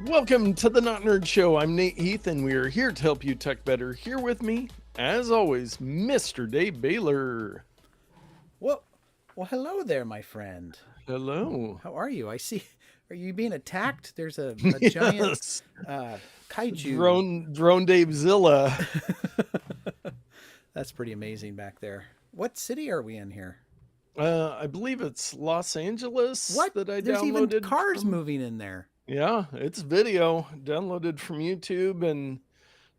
Welcome to the Not Nerd Show. I'm Nate Heath, and we are here to help you tech better. Here with me, as always, Mr. Dave Baylor. Well, hello there, my friend. Hello. How are you? I see. Are you being attacked? There's a giant Yes. kaiju. Drone Dave Zilla. That's pretty amazing back there. What city are we in here? I believe it's Los Angeles What? that I There's even downloaded cars from. moving in there. Yeah, it's video downloaded from YouTube, and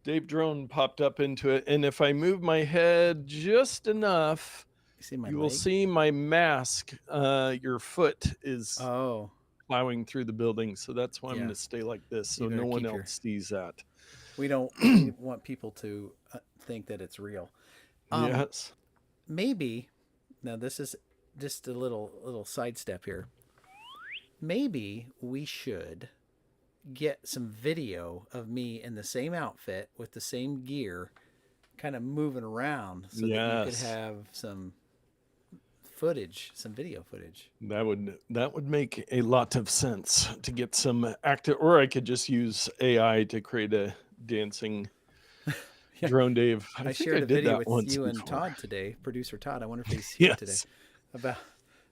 Dave Drone popped up into it. And if I move my head just enough, You see my you leg? will see my mask. Your foot is Oh, plowing through the building, so that's why I'm yeah. going to stay like this, so You better no one keep else sees that. We don't want people to think that it's real. Um, Yes. maybe. Now this is just a little sidestep here. Maybe we should get some video of me in the same outfit with the same gear, kind of moving around, so that you could Yes. have some footage, some video footage. That would make a lot of sense to get some active, or I could just use AI to create a dancing Yeah, drone Dave. I I think I shared a did video that with once you and before. Todd today, producer Todd. I wonder if he's here today, Yes.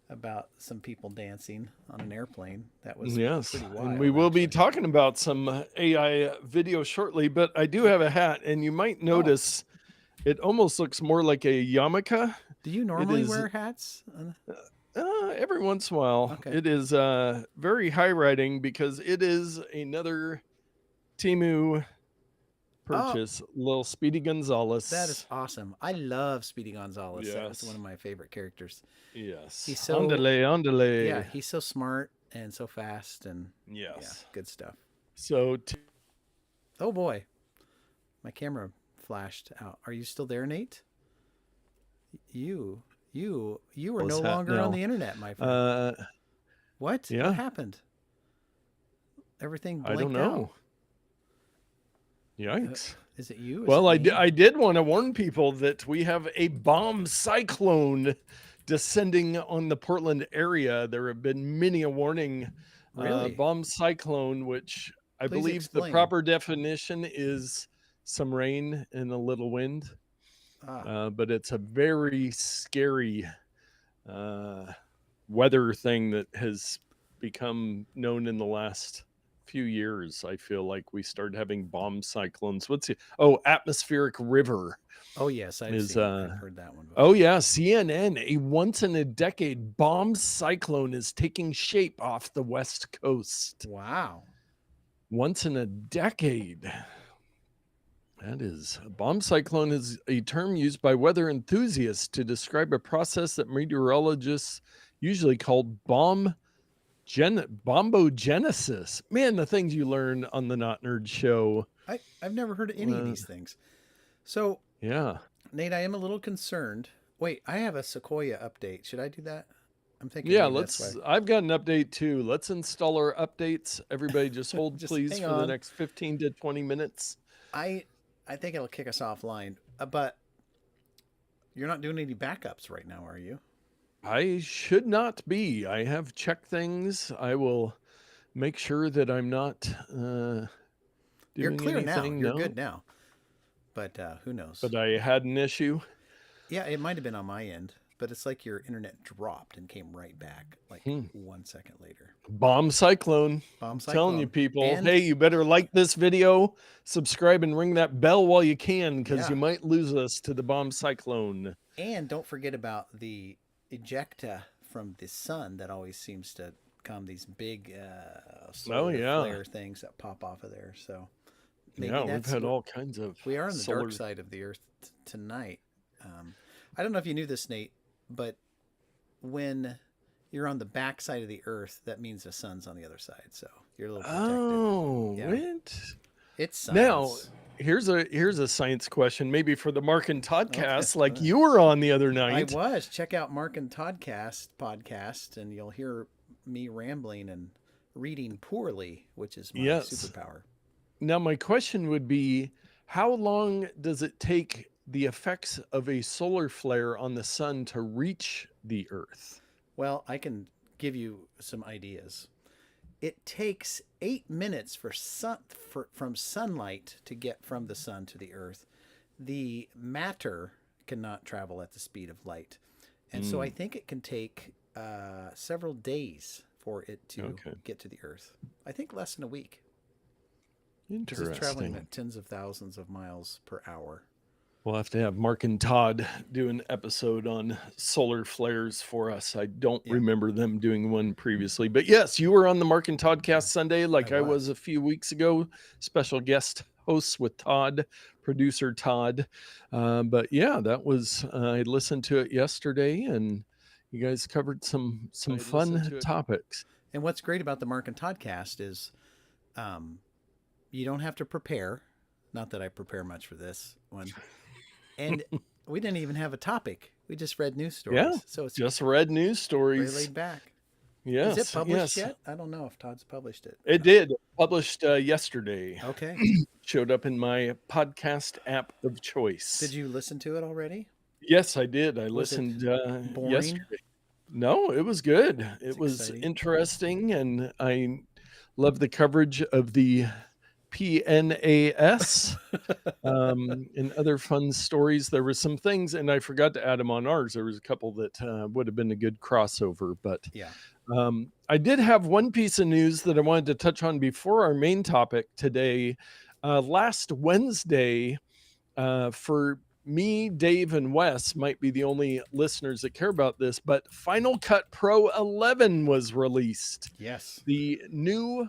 about some people dancing on an airplane. That was Yes. pretty And wild. we will be Actually. talking about some AI video shortly, but I do have a hat, and you might Oh, notice it almost looks more like a yarmulke. do you It normally is wear hats? every once in a while. Okay. It is very high riding because it is another Timu Oh, purchase. Little Speedy Gonzalez. that is awesome. I love Speedy Gonzalez. That's one Yes. of my favorite characters. Yes. He's so Andale, yeah, andale. he's so smart and so fast and yeah, Yes. good stuff. So Oh boy, my camera flashed out. Are you still there, Nate? You are no this hat longer on now. the internet, my friend. What? Yeah. What happened? Everything I don't blanked out. know. Yikes. Is it you? Is Well, it me? I did want to warn people that we have a bomb cyclone descending on the Portland area. There have been many a warning. Really? Bomb cyclone, which I Please believe the explain. proper definition is some rain and a little wind. Ah, But it's a very scary weather thing that has become known in the last few years. I feel like we started having bomb cyclones. Atmospheric river oh yes, I've is seen. I've heard that one oh before. yeah, CNN, a once in a decade bomb cyclone is taking shape off the west coast. Wow. Once in a decade. That is, a bomb cyclone is a term used by weather enthusiasts to describe a process that meteorologists usually call bombogenesis. Man, the things you learn on the Not Nerd Show. I've never heard of any of these things. So, Yeah. Nate, I am a little concerned. Wait, I have a Sequoia update. Should I do that? I'm thinking Yeah, maybe that's why. I've got an update too. Let's install our updates. Everybody just hold Just please hang for the on. next 15 to 20 minutes. I think it'll kick us offline. But you're not doing any backups right now, are you? I should not be. I have checked things. I will make sure that I'm not You're doing clear now. anything. You're No, good now. But who knows? but I had an issue. Yeah, it might have been on my end, but it's like your internet dropped and came right back like 1 second later. Bomb cyclone. Bomb I'm telling you, cyclone. people. And Hey, you better like this video, subscribe, and ring that bell while you can, because yeah. you might lose us to the bomb cyclone. And don't forget about the ejecta from the sun that always seems to come, these big solar flare things that pop off of there. So maybe Yeah, we've that's had all kinds of. we are on the solar... dark side of the earth tonight. I don't know if you knew this, Nate, but when you're on the back side of the earth, that means the sun's on the other side. So you're a little protected. Oh, Yeah. what? It's science. Now, here's a science question, maybe for the Mark and Toddcast, Okay. like you were on the other I night. was. Check out Mark and Toddcast podcast, and you'll hear me rambling and reading poorly, which is my superpower. Now, my question would be, how long does it take the effects of a solar flare on the sun to reach the Earth? Well, I can give you some ideas. it takes 8 minutes from sunlight to get from the sun to the earth. The matter cannot travel at the speed of light. And so I Mm, think it can take several days for it to okay. get to the earth. I think less than a week because it's traveling Interesting. at tens of thousands of miles per hour. We'll have to have Mark and Todd do an episode on solar flares for us. I don't Yeah, remember them doing one previously. But yes, you were on the Mark and Todd cast Sunday, I like I was was. a few weeks ago. Special guest hosts with Todd, producer Todd. But yeah, that was, I listened to it yesterday and you guys covered some fun topics. And what's great about the Mark and Todd cast is um, you don't have to prepare. Not that I prepare much for this one. And we didn't even have a topic. We just read news Yeah, stories. So it's just read news very stories. laid back. Is it Yes, published yes. yet? I don't know if Todd's published it or It not. did. Published yesterday. Okay. Showed up in my podcast app of Did choice. you listen to it already? Yes, I did. I Was it listened boring? yesterday. No, it was good. It's It was exciting. interesting, and I love the coverage of the PNAS and other fun stories. There were some things, and I forgot to add them on ours. There was a couple that would have been a good crossover, but Yeah. I did have one piece of news that I wanted to touch on before our main topic today. Last Wednesday, for me, Dave, and Wes might be the only listeners that care about this, but Final Cut Pro 11 was released. Yes. The new,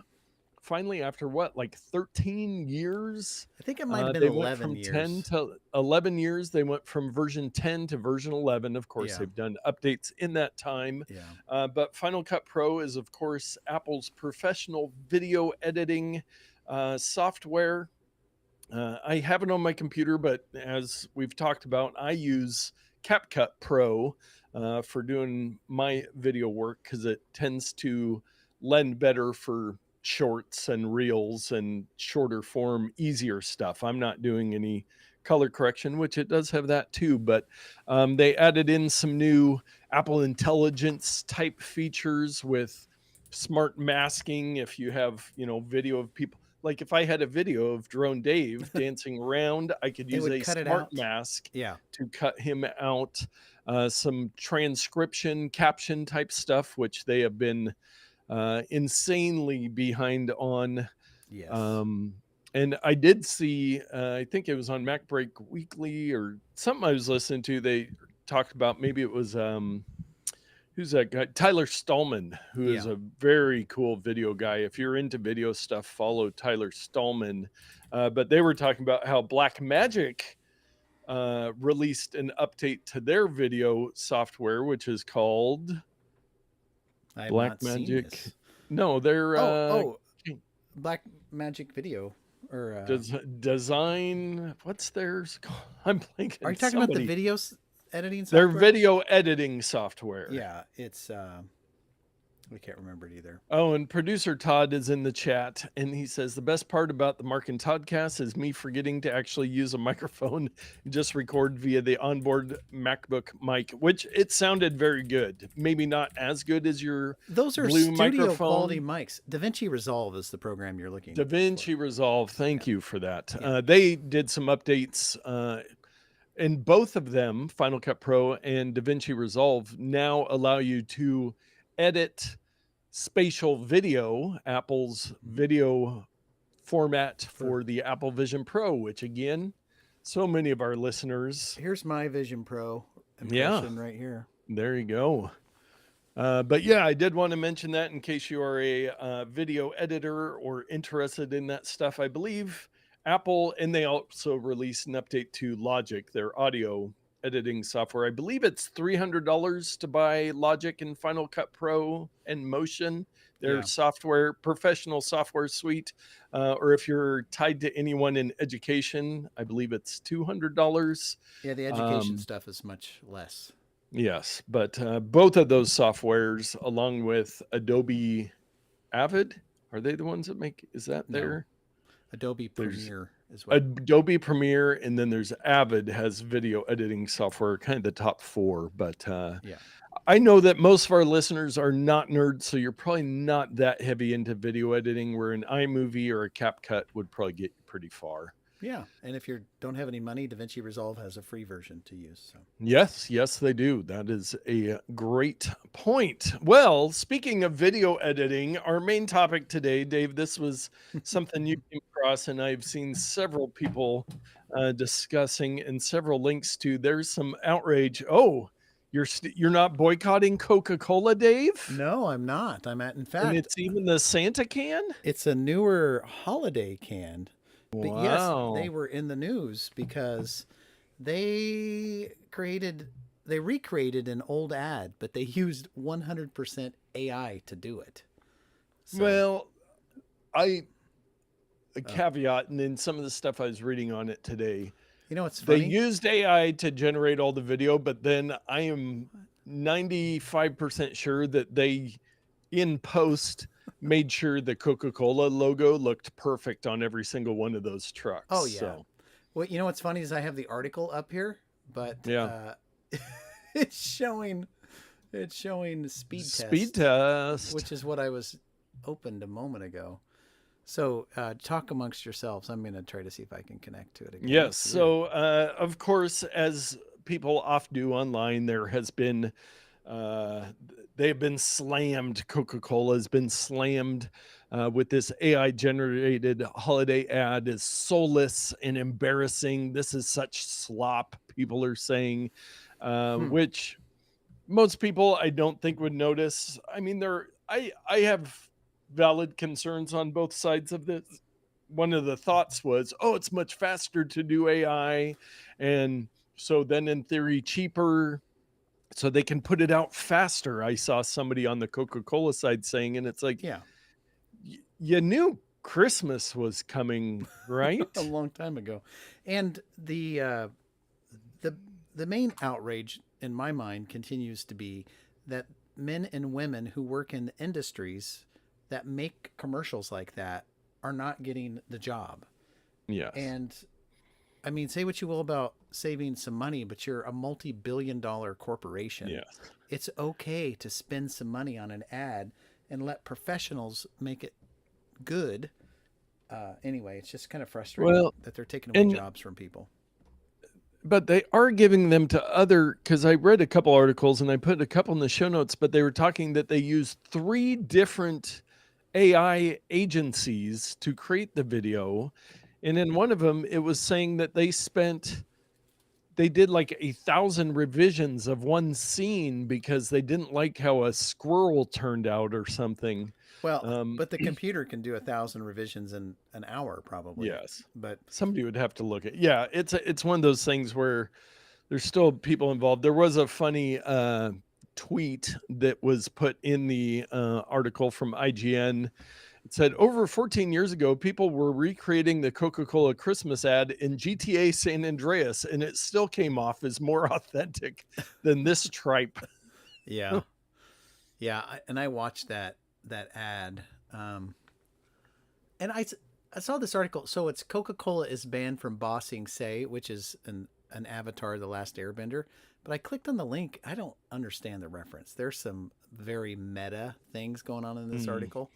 finally, after what, like 13 years? I think it might have been They went 11 from 10 years. to 11 years. They went from version 10 to version 11. Of course, Yeah. they've done updates in that time. Yeah. But Final Cut Pro is, of course, Apple's professional video editing software. I have it on my computer, but as we've talked about, I use CapCut Pro for doing my video work because it tends to lend better for shorts and reels and shorter form, easier stuff. I'm not doing any color correction, which it does have that too, but they added in some new Apple Intelligence type features with smart masking. If you have, video of people, like if I had a video of Drone Dave dancing around, I could It use would a cut it smart out. mask Yeah. to cut him out. Some transcription, caption type stuff, which they have been insanely behind on. Yes. Um, and I did see, I think it was on Mac Break Weekly or something I was listening to. They talked about, maybe it was who's that guy? Tyler Stallman, who is Yeah. a very cool video guy. If you're into video stuff, follow Tyler Stallman. But they were talking about how Black Magic released an update to their video software, which is called I have Black not seen Magic. this. No, they're Oh, Black Magic Video or design. What's theirs called? I'm blanking. are you talking about the video editing Their software? video editing software. Yeah, it's I can't remember it either. Oh, and producer Todd is in the chat, and he says the best part about the Mark and Toddcast is me forgetting to actually use a microphone and just record via the onboard MacBook mic, which it sounded very good. Maybe not as good as your Those are Blue studio quality microphone. mics. DaVinci Resolve is the program you're looking for. DaVinci Resolve, thank you for that. Yeah. They did some updates, and both of them, Final Cut Pro and DaVinci Resolve, now allow you to edit spatial video, Apple's video format for the Apple Vision Pro, which again, so many of our listeners. Here's my Vision Pro impression right here. There you go. But yeah, I did want to mention that in case you are a video editor or interested in that stuff. I believe Apple, and they also released an update to Logic, their audio editing software. I believe it's $300 to buy Logic and Final Cut Pro and Motion, their software, professional software suite. Or if you're tied to anyone in education, I believe it's $200. Yeah, the education stuff is much less. Yes, but both of those softwares, along with Adobe Avid, are they the ones that make? Is that there? Adobe There's Premiere as well. Adobe Premiere, and then there's Avid has video editing software, kind of the top four. But I know that most of our listeners are not nerds, so you're probably not that heavy into video editing, where an iMovie or a CapCut would probably get you pretty far. Yeah, and if you don't have any money, DaVinci Resolve has a free version to use. So Yes, yes, they do. That is a great point. Well, speaking of video editing, our main topic today, Dave, this was something you came across, and I've seen several people discussing and several links to. There's some outrage. Oh, you're not boycotting Coca-Cola, Dave? no, I'm not. In And fact, it's even the Santa can? it's a newer holiday can. But yes, they Wow. were in the news because they created they recreated an old ad, but they used 100% AI to do it. So, Well, I a uh, caveat, and then some of the stuff I was reading on it today. you know what's They funny? used AI to generate all the video, but then I am 95% sure that they, in post, made sure the Coca-Cola logo looked perfect on every single one of those trucks. Oh yeah. So, Well, you know what's funny is I have the article up here, but yeah. it's showing speed Speed test, test. which is what I was opened a moment ago. So talk amongst yourselves. I'm going to try to see if I can connect to it again. Yes. That's weird. So, of course, as people often do online, there has been, uh, they've been slammed. Coca-Cola has been slammed with this AI generated holiday ad is soulless and embarrassing. This is such slop, people are saying, Hmm. which most people I don't think would notice. I mean, I have valid concerns on both sides of this. One of the thoughts was, oh, it's much faster to do AI, and so then in theory cheaper, so they can put it out faster. I saw somebody on the Coca-Cola side saying, and it's like, Yeah, you knew Christmas was coming, a right? long time ago, and the the main outrage in my mind continues to be that men and women who work in industries that make commercials like that are not getting the job. Yes. And I mean, say what you will about saving some money, but you're a multi-billion-dollar corporation. Yes. It's okay to spend some money on an ad and let professionals make it good. Anyway, it's just kind of frustrating Well, that they're taking away and jobs from people. but they are giving them to other, because I read a couple articles and I put a couple in the show notes, but they were talking that they used 3 different AI agencies to create the video. And in one of them, it was saying that they did like 1,000 revisions of one scene because they didn't like how a squirrel turned out or something. Well, Um, but the computer can do 1,000 revisions in an hour, probably. yes. But Somebody would have to look at. Yeah, it's one of those things where there's still people involved. There was a funny tweet that was put in the article from IGN. It said over 14 years ago, people were recreating the Coca-Cola Christmas ad in GTA San Andreas, and it still came off as more authentic than this tripe. yeah, yeah, and I watched that ad, um, and I saw this article. So it's Coca-Cola is banned from bossing Say, which is an Avatar: The Last Airbender. But I clicked on the link. I don't understand the reference. There's some very meta things going on in this Mm, article.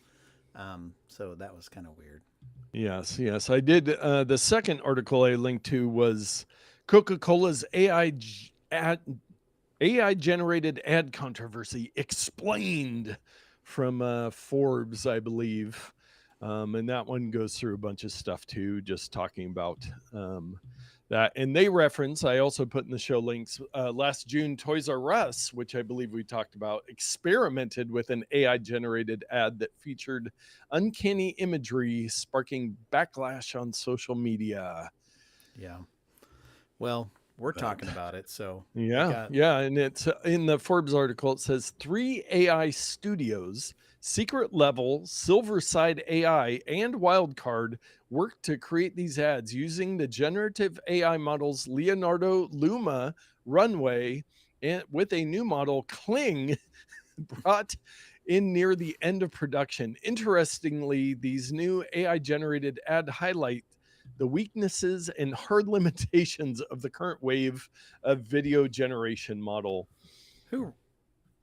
So that was kind of weird. yes, yes, I did. The second article I linked to was Coca-Cola's AI generated ad controversy explained from Forbes, I believe. And that one goes through a bunch of stuff too, just talking about that. And they reference, I also put in the show links, last June, Toys R Us, which I believe we talked about, experimented with an AI generated ad that featured uncanny imagery, sparking backlash on social media. Yeah. Well, we're But talking about it, so we yeah, got. yeah, and it's in the Forbes article. It says 3 AI studios, Secret Level, Silverside AI, and Wildcard worked to create these ads using the generative AI models Leonardo Luma Runway and with a new model Kling brought in near the end of production. Interestingly, these new AI generated ad highlight the weaknesses and hard limitations of the current wave of video generation model. Who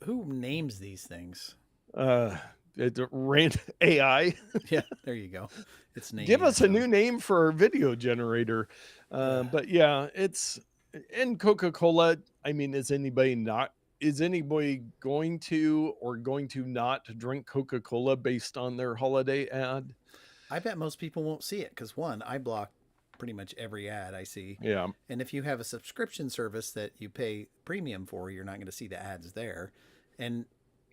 who names these things? Uh, it ran AI. Yeah, there you go. It's Give naming us a itself. new name for our video generator. But yeah, it's and Coca-Cola. I mean, is anybody going to or going to not drink Coca-Cola based on their holiday ad? I bet most people won't see it because one, I block pretty much every ad I see. Yeah. And if you have a subscription service that you pay premium for, you're not going to see the ads there. And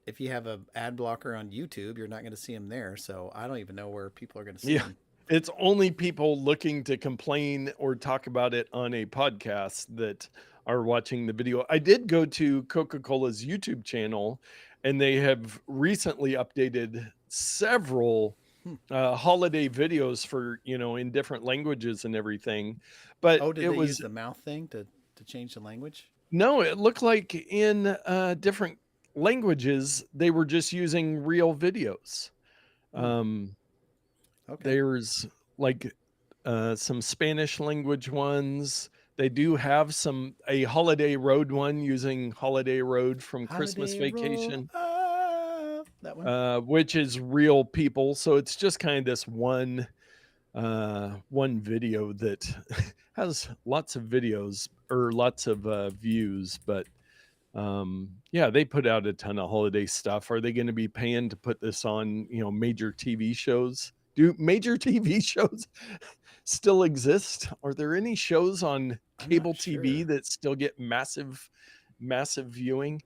if you have an ad blocker on YouTube, you're not going to see them there. So I don't even know where people are going to see Yeah. them. It's only people looking to complain or talk about it on a podcast that are watching the video. I did go to Coca-Cola's YouTube channel, and they have recently updated several Hmm. holiday videos for, in different languages and everything. But Oh, did it they use was the mouth thing to change the language? no, it looked like in different languages, they were just using real videos. Hmm. Um, Okay. There's like some Spanish language ones. They do have a Holiday Road one using Holiday Road from Christmas Holiday roll Vacation, up. That one? which is real people. So it's just kind of this one video that has lots of videos or lots of views, but yeah, they put out a ton of holiday stuff. Are they going to be paying to put this on, major TV shows? Do major TV shows still exist? Are there any shows on I'm not cable TV sure. that still get massive viewing?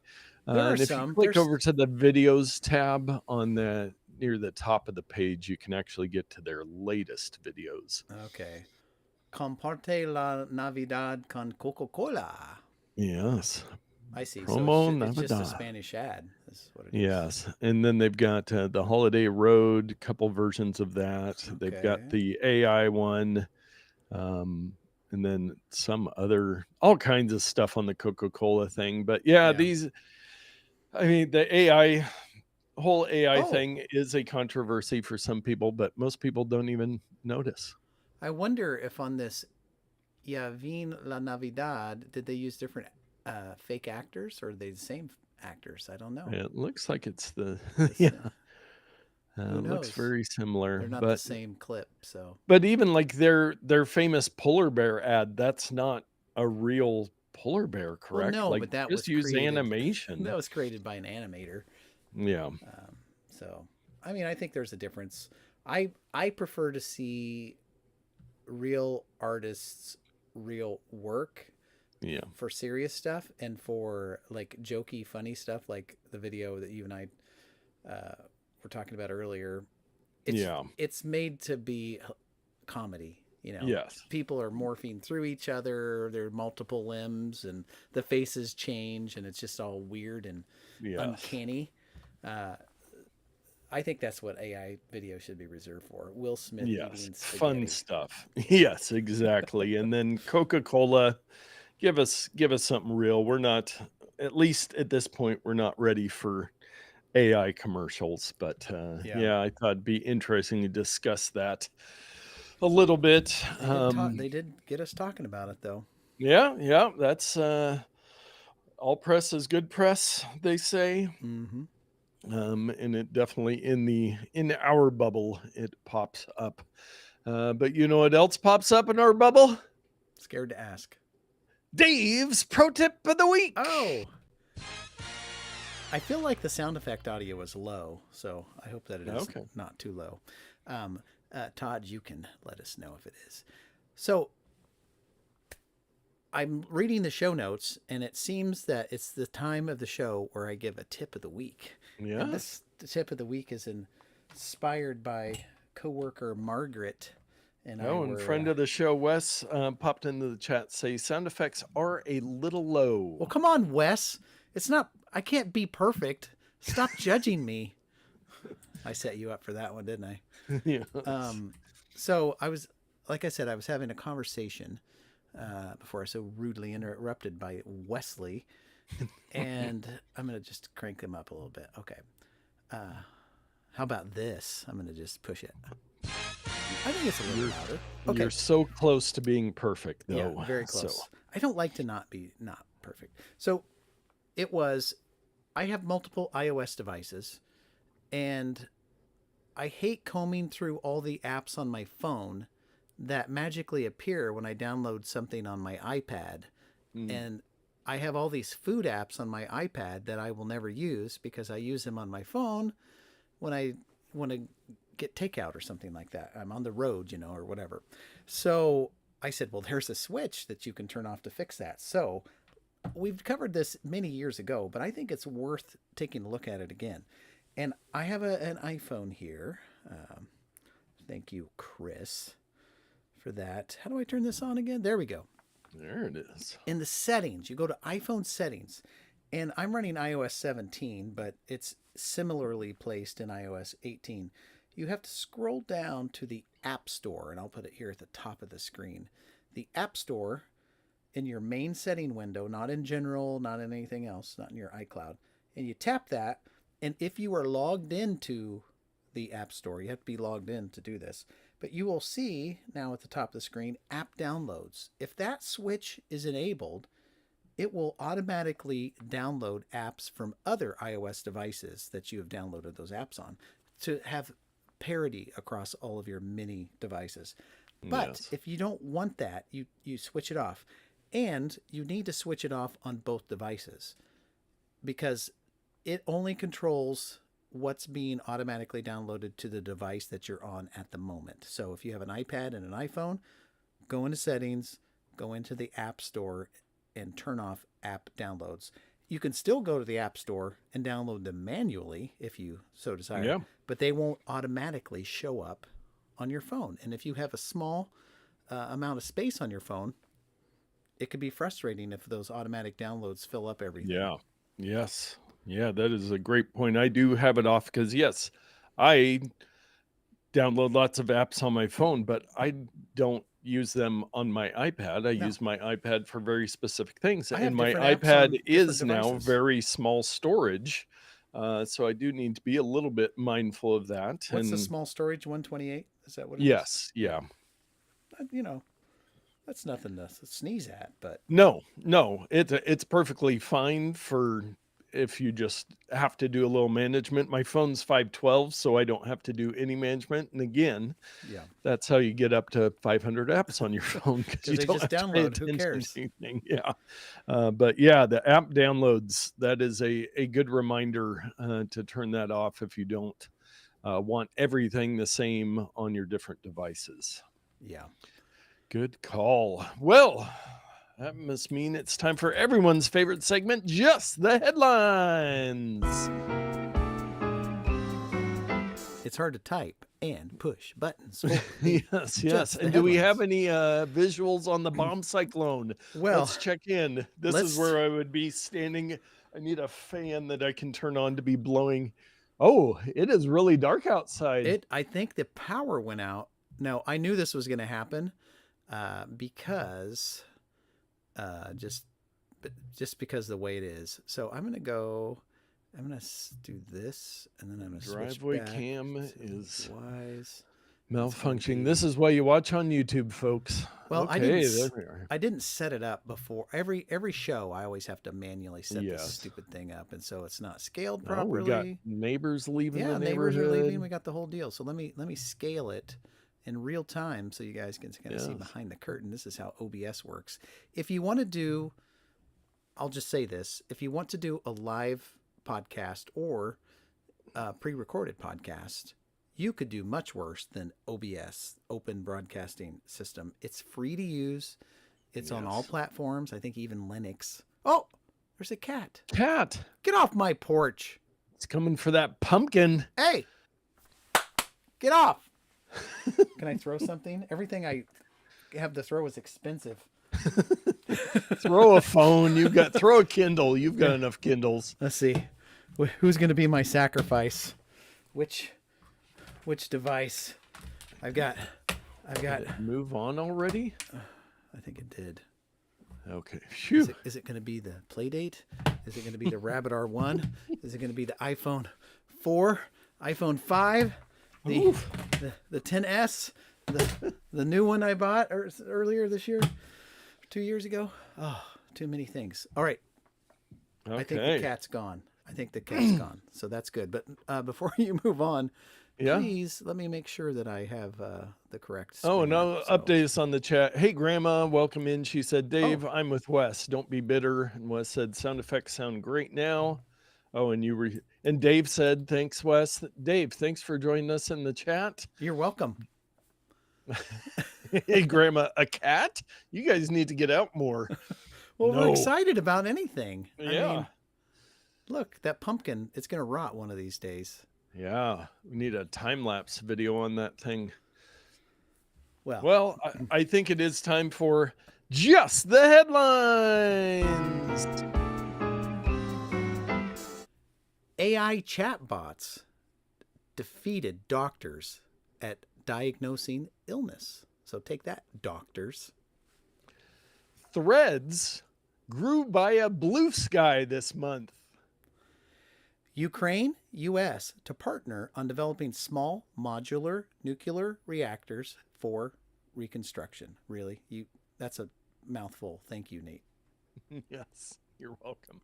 There are And if you some. click over to the videos tab on the near the top of the page, you can actually get to their latest videos. Okay. Comparte la Navidad con Coca-Cola. Yes, I see. So promo it's just a Navidad. Spanish ad. That's what it is. Yes, and then they've got the Holiday Road, couple versions of that. They've got Okay. the AI one, and then all kinds of stuff on the Coca-Cola thing. But yeah, Yeah. I mean, the whole AI Oh, thing is a controversy for some people, but most people don't even notice. I wonder if on this Ya Vin la Navidad, did they use different fake actors or are they the same actors? I don't know. It looks like it's This, yeah, who it looks knows? very similar, They're not the but same clip. So, even like their famous polar bear ad, that's not a real polar bear, well, correct? no, Like but that just was use created. animation. That was created by an animator. Yeah. So, I mean, I think there's a difference. I prefer to see real artists, real work Yeah. for serious stuff, and for like jokey, funny stuff, like the video that you and I were talking about earlier. Yeah. It's made to be comedy. You know, Yes. people are morphing through each other. There are multiple limbs, and the faces change, and it's just all weird and Yes. uncanny. Uh, I think that's what AI video should be reserved for. Will Smith Yes. eating Fun spaghetti. stuff. Yes, exactly. And then Coca-Cola, give us something real. We're not, at least at this point, we're not ready for AI commercials, but Yeah, yeah, I thought it'd be interesting to discuss that a little bit. they did talk. They did get us talking about it though. Yeah, that's all press is good press, they say. Mm-hmm. And it definitely in our bubble it pops up. But you know what else pops up in our bubble? Scared to ask. Dave's pro tip of the week. Oh, I feel like the sound effect audio is low, so I hope that it is Okay. not too low. Todd, you can let us know if it is. So I'm reading the show notes, and it seems that it's the time of the show where I give a tip of the week. And Yes. the tip of the week is inspired by coworker Margaret and I Oh, and were. friend of the show, Wes, popped into the chat, say sound effects are a little low. Well, come on, Wes. It's not. I can't be perfect. Stop judging me. I set you up for that one, didn't I? Yes. So I was, like I said, I was having a conversation before I was so rudely interrupted by Wesley, and I'm gonna just crank them up a little bit. Okay. How about this? I'm gonna just push it. I think it's a little louder. Okay. You're so close to being perfect, though. Yeah, very close. So, I don't like to not be not perfect. So it was I have multiple iOS devices, and I hate combing through all the apps on my phone that magically appear when I download something on my iPad. And I have all these food apps on my iPad that I will never use because I use them on my phone when I want to get takeout or something like that. I'm on the road, or whatever. So I said, well, there's a switch that you can turn off to fix that. So we've covered this many years ago, but I think it's worth taking a look at it again. And I have an iPhone here. Thank you, Chris, for that. How do I turn this on again? There we go. There it is. In the settings, you go to iPhone settings, and I'm running iOS 17, but it's similarly placed in iOS 18. You have to scroll down to the App Store, and I'll put it here at the top of the screen. The App Store in your main setting window, not in general, not in anything else, not in your iCloud. And you tap that, and if you are logged into the App Store, you have to be logged in to do this, but you will see now at the top of the screen, app downloads. If that switch is enabled, it will automatically download apps from other iOS devices that you have downloaded those apps on to have parity across all of your mini devices. But if you don't want that, you switch it off. And you need to switch it off on both devices because it only controls what's being automatically downloaded to the device that you're on at the moment. So if you have an iPad and an iPhone, go into settings, go into the App Store, and turn off app downloads. You can still go to the App Store and download them manually if you so desire, but they won't automatically show up on your phone. And if you have a small amount of space on your phone, it could be frustrating if those automatic downloads fill up everything. Yeah. Yes. Yeah, that is a great point. I do have it off because, yes, I download lots of apps on my phone, but I don't use them on my iPad. I use my iPad for very specific things. And my iPad is now very small storage. So I do need to be a little bit mindful of that. What's the small storage, 128? Is that what it is? Yes. Yeah. That's nothing to sneeze at, but no, it's perfectly fine for if you just have to do a little management. My phone's 512, so I don't have to do any management. And again, that's how you get up to 500 apps on your phone because you don't just have download. To pay Who cares? to anything. Yeah, but yeah, the app downloads. That is a good reminder to turn that off if you don't want everything the same on your different devices. Yeah. Good call. Well, that must mean it's time for everyone's favorite segment, Just the Headlines. It's hard to type and push buttons. Yes. And do we have any visuals on the bomb cyclone? Well, let's check in. This is where I would be standing. I need a fan that I can turn on to be blowing. Oh, it is really dark outside. I think the power went out. Now, I knew this was going to happen because just because the way it is. So I'm going to do this, and then I'm going to switch driveway back. cam is wise. malfunctioning. This is why you watch on YouTube, folks. Well, okay, I didn't set it up before. Every show, I always have to manually set this stupid thing up, and so it's not scaled properly. We got neighbors leaving the neighborhood. Neighbors are leaving. We got the whole deal. So let me scale it in real time so you guys can kind of see behind the curtain. This is how OBS works. If you want to do, I'll just say this, if you want to do a live podcast or a pre-recorded podcast, you could do much worse than OBS, Open Broadcasting System. It's free to use. It's on all platforms. I think even Linux. Oh, there's a cat. Cat. Get off my porch. It's coming for that pumpkin. Hey, get off. Can I throw something? Everything I have to throw is expensive. Throw a phone. Throw a Kindle. You've got enough Kindles. Let's see. Who's going to be my sacrifice? Which device? I've got. Did it move on already? I think it did. Okay. Is it going to be the Playdate? Is it going to be the Rabbit R1? Is it going to be the iPhone 4? iPhone 5? The 10s? The new one I bought earlier this year? 2 years ago? Oh, too many things. All right. Okay. I think the cat's gone. think the cat's gone, so that's good. But before you move on, Yeah. please let me make sure that I have the correct Oh, screen no, up. So. update us on the chat. Hey, Grandma, welcome in. She said, Dave, Oh. I'm with Wes. Don't be bitter. And Wes said, sound effects sound great now. Oh, and Dave said, thanks, Wes. Dave, thanks for joining us in the chat. You're welcome. Hey, Grandma, a cat? You guys need to get out more. Well, No. we're excited about anything. Yeah. I mean, look, that pumpkin, it's going to rot one of these days. Yeah. We need a time-lapse video on that thing. Well, I think it is time for just the headlines. AI chatbots defeated doctors at diagnosing illness. So take that, doctors. Threads grew by a Bluesky this month. Ukraine, U.S. to partner on developing small modular nuclear reactors for reconstruction. Really? That's a mouthful. Thank you, Nate. Yes, you're welcome.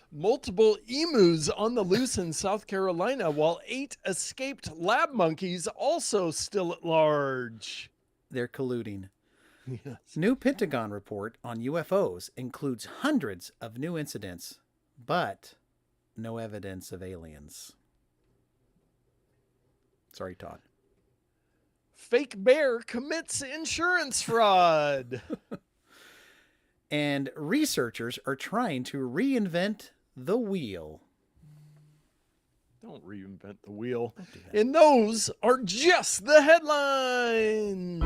Multiple emus on the loose in South Carolina, while 8 escaped lab monkeys also still at large. They're colluding. Yes. New Pentagon report on UFOs includes hundreds of new incidents, but no evidence of aliens. Sorry, Todd. Fake bear commits insurance fraud. And researchers are trying to reinvent the wheel. Don't reinvent the wheel. Don't do that. And those are just the headlines.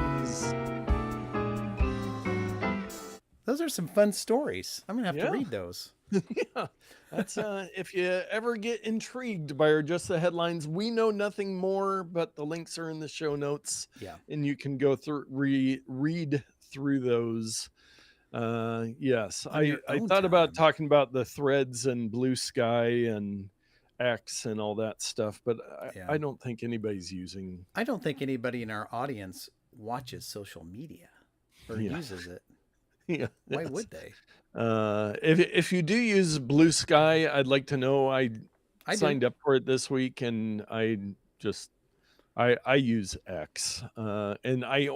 Those are some fun stories. I'm going to have to read those. Yeah, that's if you ever get intrigued by our just the headlines, we know nothing more, but the links are in the show notes. Yeah, and you can go through read through those. Yes, I thought about talking about the threads and Bluesky and X and all that stuff, but I don't think anybody's using. I don't think anybody in our audience watches social media or uses it. Yeah, why would they? If you do use Bluesky, I'd like to know. I signed up for it this week, and I use X, and I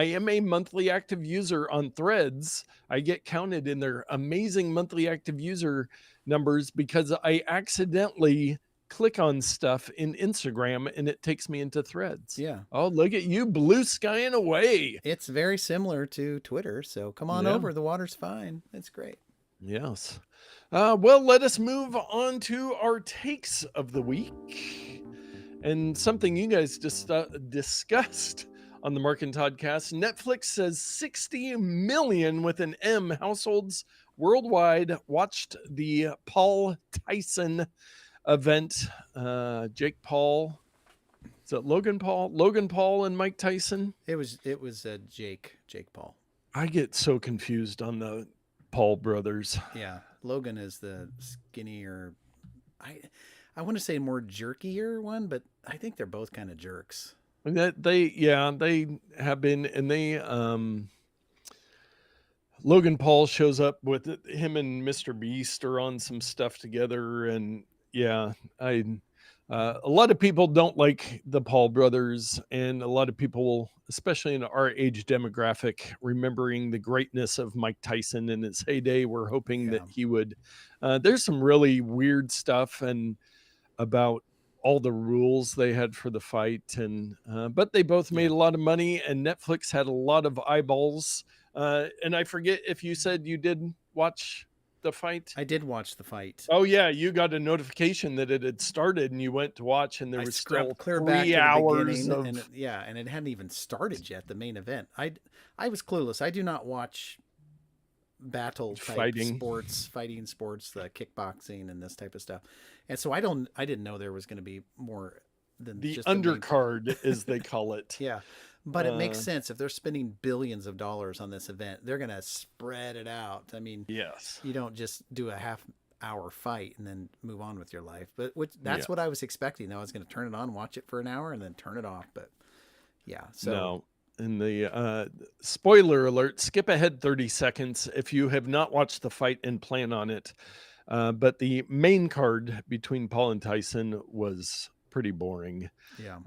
am a monthly active user on Threads. I get counted in their amazing monthly active user numbers because I accidentally click on stuff in Instagram and it takes me into Threads. Yeah. Oh, look at you, Blueskying away. It's very similar to Twitter, so come on over. The water's fine. It's great. Yes. Well, let us move on to our takes of the week. And something you guys just discussed on the Mark and Toddcast. Netflix says 60 million with an M households worldwide watched the Paul-Tyson event. Jake Paul. Is it Logan Paul? Logan Paul and Mike Tyson? It was Jake Paul. I get so confused on the Paul brothers. Yeah. Logan is the skinnier, I want to say more jerkier one, but I think they're both kind of jerks. They have been, and Logan Paul shows up with him and Mr. Beast are on some stuff together, and a lot of people don't like the Paul brothers, and a lot of people, especially in our age demographic, remembering the greatness of Mike Tyson in his heyday, were hoping that he would. There's some really weird stuff and about all the rules they had for the fight, and but they both made a lot of money, and Netflix had a lot of eyeballs. And I forget if you said you did watch the fight. I did watch the fight. Oh yeah, you got a notification that it had started, and you went to watch, and there was still clear 3 back to hours the beginning, and it hadn't even started yet. The main event. I was clueless. I do not watch battle type fighting sports, the kickboxing and this type of stuff, and so I didn't know there was going to be more than the just undercard, as they call it. Yeah. But it makes sense. If they're spending billions of dollars on this event, they're going to spread it out. I mean, yes, you don't just do a half-hour fight and then move on with your life. But that's what I was expecting. I was going to turn it on, watch it for an hour, and then turn it off. But yeah, so no. In the spoiler alert, skip ahead 30 seconds if you have not watched the fight and plan on it. But the main card between Paul and Tyson was pretty boring. Yeah.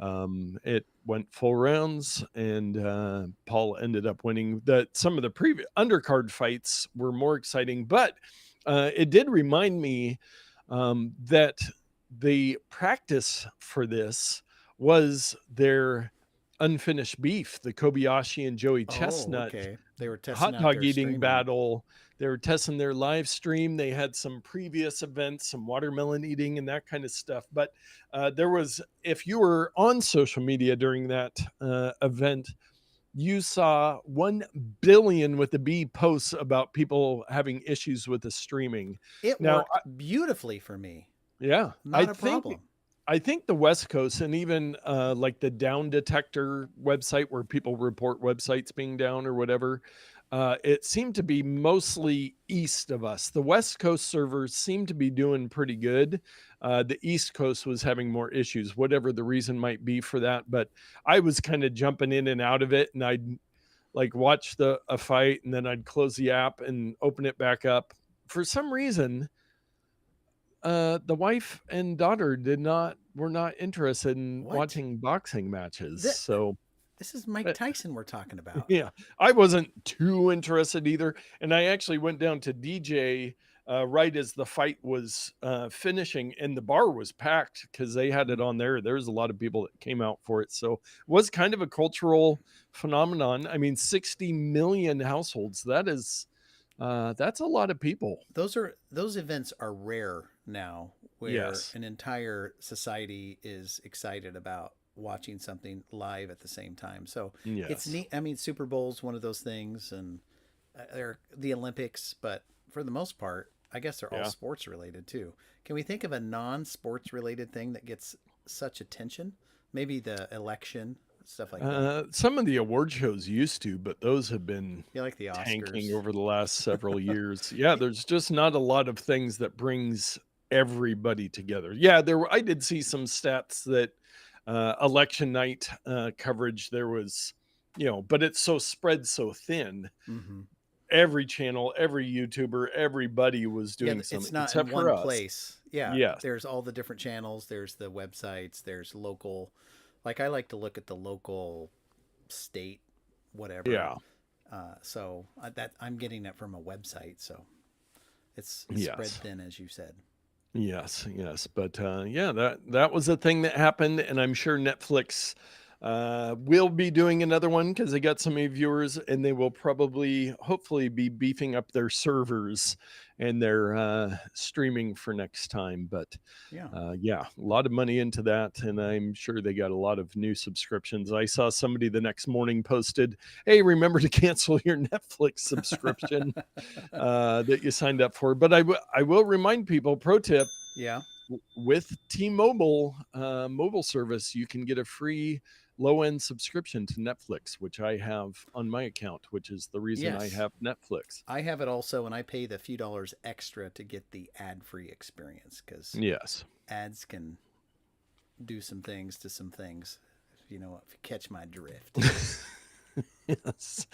It went full rounds, and Paul ended up winning. That some of the previous undercard fights were more exciting, but it did remind me that the practice for this was their unfinished beef, the Kobayashi and Joey Oh, Chestnut okay. They were testing hot out dog their eating streaming. battle. They were testing their live stream. They had some previous events, some watermelon eating and that kind of stuff. But there was, if you were on social media during that event, you saw 1 billion with the B posts about people having issues with the streaming. It Now, worked beautifully for me. yeah, Not a problem. I think the West Coast and even like the Down Detector website where people report websites being down or whatever, it seemed to be mostly east of us. The West Coast servers seemed to be doing pretty good. The East Coast was having more issues, whatever the reason might be for that. But I was kind of jumping in and out of it, and I'd like watch a fight, and then I'd close the app and open it back up. For some reason, the wife and daughter were not interested in What? watching boxing matches. Th- So this is Mike Tyson we're talking about. yeah, I wasn't too interested either. And I actually went down to DJ right as the fight was finishing, and the bar was packed because they had it on there. There was a lot of people that came out for it. So it was kind of a cultural phenomenon. I mean, 60 million households. That's a lot of people. Those events are rare now where Yes. an entire society is excited about watching something live at the same time. So it's Yes. neat. I mean, Super Bowl's one of those things, and they're the Olympics, but for the most part, I guess they're all Yeah. sports related too. Can we think of a non-sports related thing that gets such attention? Maybe the election, stuff like that. Some of the award shows used to, but those have been You like the tanking Oscars? over the last several years. Yeah, there's just not a lot of things that brings everybody together. Yeah, I did see some stats that election night coverage there was, but it's so spread so thin. Mm-hmm. Every channel, every YouTuber, everybody was Yeah, doing some it's not in except for one us. place. Yeah, Yes. there's all the different channels. There's the websites. There's local. Like I like to look at the local, state, whatever. Yeah. So that I'm getting it from a website. So it's spread Yes. thin, as you said. Yes, yes, but yeah, that was a thing that happened, and I'm sure Netflix will be doing another one because they got so many viewers, and they will probably, hopefully, be beefing up their servers and their streaming for next time. But Yeah. yeah, a lot of money into that, and I'm sure they got a lot of new subscriptions. I saw somebody the next morning posted, "Hey, remember to cancel your Netflix subscription." That you signed up for. But I will remind people, pro tip, Yeah. with T-Mobile mobile service, you can get a free low-end subscription to Netflix, which I have on my account, which is the reason I Yes. have Netflix. I have it also, and I pay the few dollars extra to get the ad-free experience because Yes. ads can do some things to some things. If you catch my drift. Yes.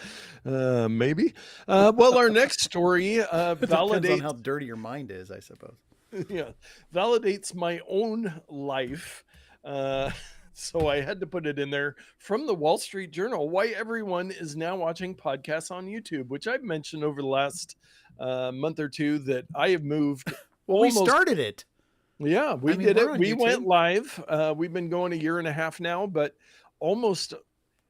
Maybe. Well, our next story It depends on validates how dirty your mind is, I suppose. yeah, validates my own life. So I had to put it in there from the Wall Street Journal. Why everyone is now watching podcasts on YouTube, which I've mentioned over the last month or two that I have moved Well, we almost. started it. Yeah, we I mean, did we're it. on We went YouTube. live. We've been going a year and a half now, but almost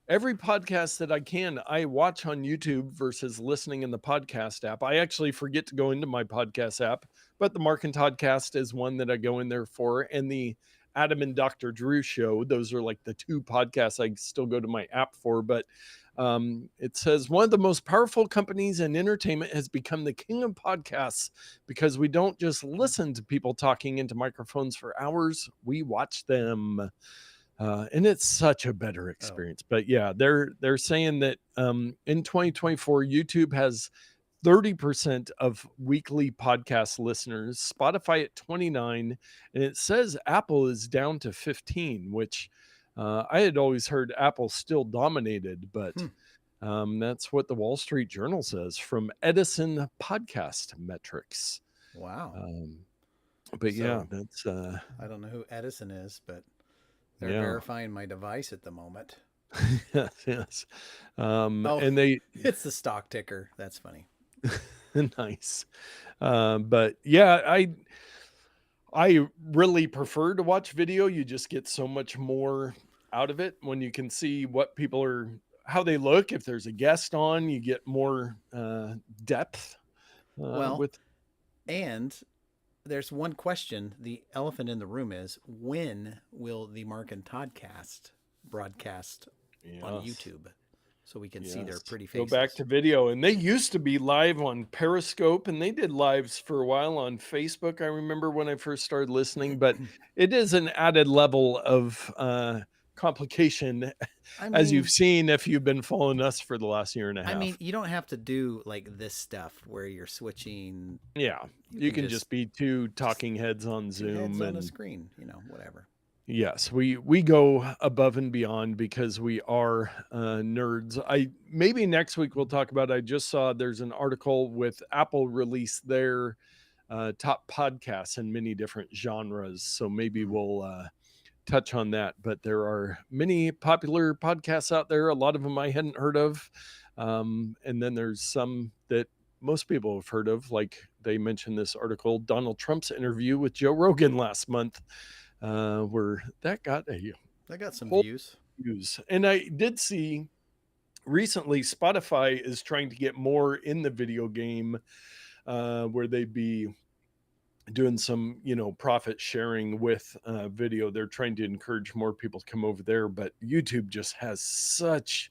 every podcast that I can, I watch on YouTube versus listening in the podcast app. I actually forget to go into my podcast app, but the Mark and Toddcast is one that I go in there for, and the Adam and Dr. Drew show. Those are like the two podcasts I still go to my app for. But it says one of the most powerful companies in entertainment has become the king of podcasts because we don't just listen to people talking into microphones for hours; we watch them. And it's such a better Oh, experience. But yeah, they're saying that in 2024, YouTube has 30% of weekly podcast listeners, Spotify at 29, and it says Apple is down to 15, which I had always heard Apple still dominated, but hmm. that's what the Wall Street Journal says from Edison Podcast Metrics. Wow. Um, but yeah, So that's I don't know who Edison is, but they're yeah. verifying my device at the moment. Yes, yes. Oh, And they it's the stock ticker. That's funny. nice. But yeah, I really prefer to watch video. You just get so much more out of it when you can see what people are, how they look. If there's a guest on, you get more depth Well, with. and there's one question. The elephant in the room is when will the Mark and Toddcast broadcast on Yes. YouTube so we can see their Yes. pretty Go back faces? to video. And they used to be live on Periscope and they did lives for a while on Facebook. I remember when I first started listening, but it is an added level of complication, I as you've mean, seen if you've been following us for the last year and a half. you don't have to do like this stuff where you're switching. Yeah. You You can can just be two just talking heads on two heads Zoom on a and screen, whatever. yes, we go above and beyond because we are nerds. I maybe next week we'll talk about. I just saw there's an article with Apple release their top podcasts in many different genres, so maybe Mm. we'll touch on that. But there are many popular podcasts out there. A lot of them I hadn't heard of, and then there's some that most people have heard of. Like they mentioned this article, Donald Trump's interview with Joe Rogan last month where that got a I got some whole views. views. And I did see recently Spotify is trying to get more in the video game where they'd be doing some, profit sharing with video. They're trying to encourage more people to come over there, but YouTube just has such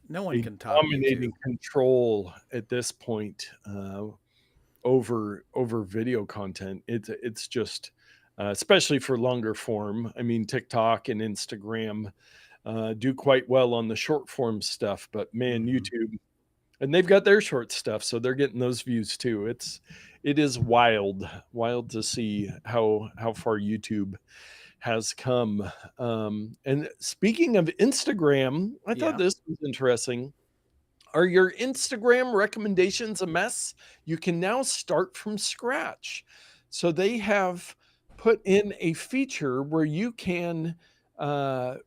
No one a can top dominating YouTube. control at this point over video content. It's just especially for longer form. I mean, TikTok and Instagram do quite well on the short form stuff, but man, Mm-hmm. YouTube, and they've got their short stuff, so they're getting those views too. It is wild to see how far YouTube has come. And speaking of Instagram, I thought Yeah. this was interesting. Are your Instagram recommendations a mess? You can now start from scratch. So they have put in a feature where you can uh,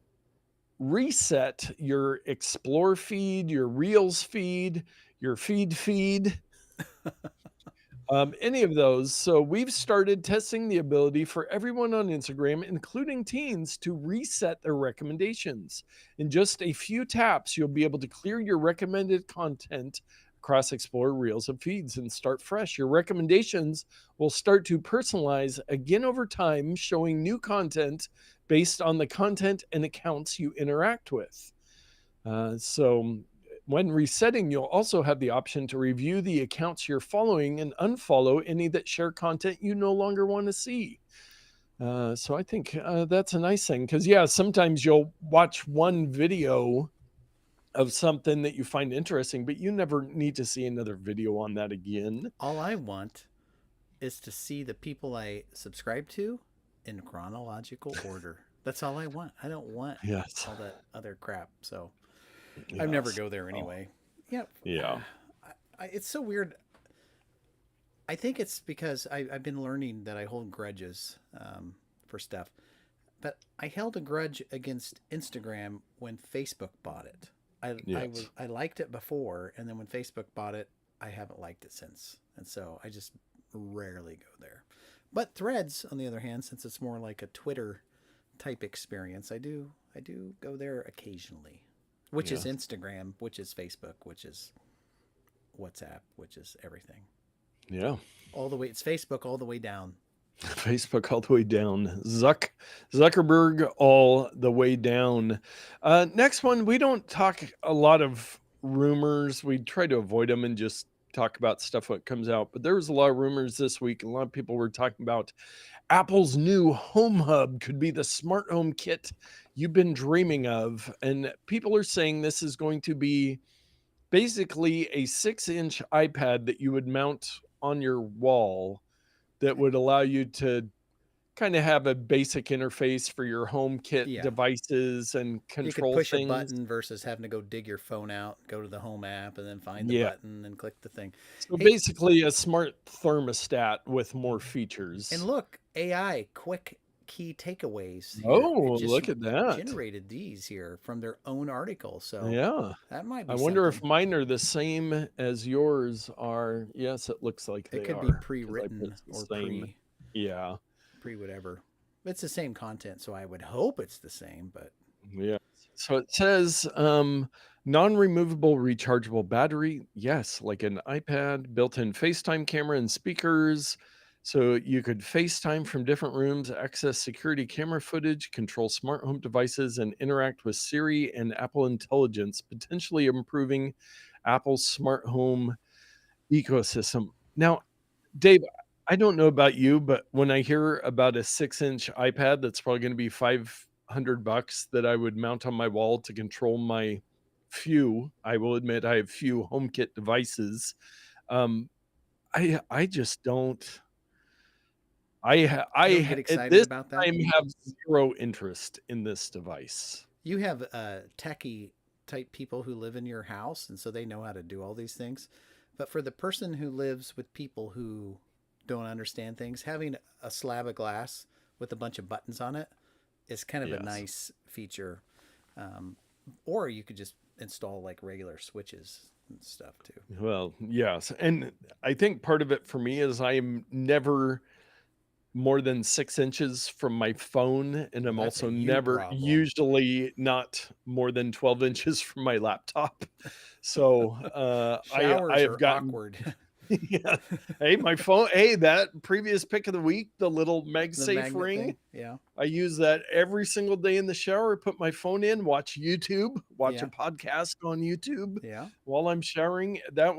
reset your Explore feed, your Reels feed, your feed, any of those. So we've started testing the ability for everyone on Instagram, including teens, to reset their recommendations. In just a few taps, you'll be able to clear your recommended content across Explore, Reels, and feeds and start fresh. Your recommendations will start to personalize again over time, showing new content based on the content and accounts you interact with. So when resetting, you'll also have the option to review the accounts you're following and unfollow any that share content you no longer want to see. So I think that's a nice thing because, yeah, sometimes you'll watch one video of something that you find interesting, but you never need to see another video on that again. All I want is to see the people I subscribe to in chronological order. That's all I want. I don't want Yes. all that other crap. So I never Yes. go there Oh, anyway. Yeah. yeah. It's so weird. I think it's because I've been learning that I hold grudges for stuff. But I held a grudge against Instagram when Facebook bought it. Yes. I liked it before, and then when Facebook bought it, I haven't liked it since. And so I just rarely go there. But Threads, on the other hand, since it's more like a Twitter type experience, I do go there occasionally. Which is Yeah. Instagram, which is Facebook, which is WhatsApp, which is everything. Yeah. All the way it's Facebook all the way down. Facebook all the way down. Zuckerberg all the way down. Next one, we don't talk a lot of rumors. We try to avoid them and just talk about stuff what comes out. But there was a lot of rumors this week. A lot of people were talking about Apple's new home hub could be the smart home kit you've been dreaming of. And people are saying this is going to be basically a 6-inch iPad that you would mount on your wall that would allow you to kind of have a basic interface for your HomeKit Yeah. devices and You could control push a things. button versus having to go dig your phone out, go to the home app, and then find the Yeah. button and click the thing. So Hey, basically a smart thermostat with more and features. look, AI quick key takeaways here. It Oh, just look at that. generated these here from their own article. So Yeah. that might I be wonder if something. mine are the same as yours are. Yes, it looks like It they could be are because I put pre-written the or same. Yeah. pre whatever. It's the same content, so I would hope it's the same, but Yeah. So it says non-removable rechargeable battery. Yes, like an iPad, built-in FaceTime camera and speakers. So you could FaceTime from different rooms, access security camera footage, control smart home devices, and interact with Siri and Apple Intelligence, potentially improving Apple's smart home ecosystem. Now, Dave, I don't know about you, but when I hear about a 6-inch iPad that's probably gonna be $500 that I would mount on my wall to control my I will admit I have few HomeKit devices. Um, I just don't you don't get at excited this about that. time have 0 interest in this device. You have techie type people who live in your house, and so they know how to do all these things. But for the person who lives with people who don't understand things, having a slab of glass with a bunch of buttons on it is kind of a Yes. nice feature. Um, or you could just install like regular switches and stuff too. Well, yes, and I think part of it for me is I'm never more than 6 inches from my phone, and Well, I'm that's a also you never problem. usually not more than 12 inches from my laptop. So, I Showers have are gotten awkward. yeah. Hey, my phone that previous pick of the week, the little The MagSafe magnet ring, thing. Yeah. I use that every single day in the shower, put my phone in, watch YouTube, watch a Yeah. podcast on YouTube Yeah. while I'm showering. That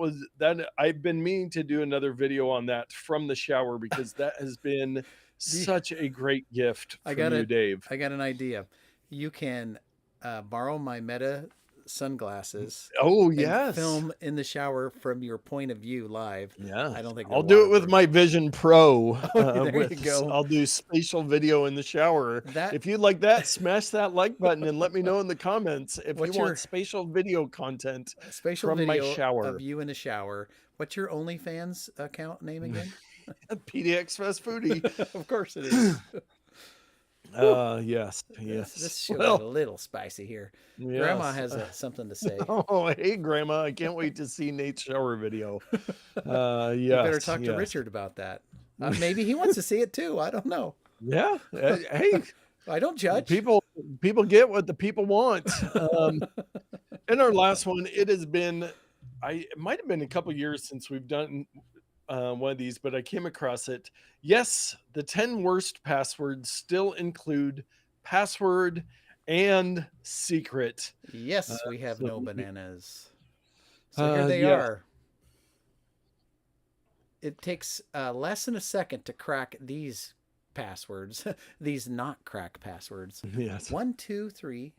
I've been meaning to do another video on that from the shower because that has been Do such a great gift I from got you, it. Dave. I got an idea. You can borrow my Meta sunglasses Oh, and yes. film in the shower from your point of view live. Yeah, I don't think they're I'll do it with waterproof. my Vision Pro, Oh, there you go. I'll do spatial video in the shower. That If you'd like that, smash that like button and let me know in the comments if you what's want your spatial video content spatial from my video of shower. you in a shower? What's your OnlyFans account name again? PDX Fast Foodie. Of course it is. Whew. Yes, This yes. show got a Well, little spicy here. Grandma yes. has something to say. Oh, hey, Grandma, I can't wait to see Nate's shower video. You better Yes, talk to yes. Richard about that. Maybe he wants to see it too. I don't know. Yeah, hey, I don't judge. people people get what the people want. In our last one, it has been it might have been a couple years since we've done one of these, but I came across it. Yes, the 10 worst passwords still include password and secret. Yes, we have So, no bananas. So here they yeah, are. It takes less than a second to crack these passwords, these not crack passwords. yes, 1234561,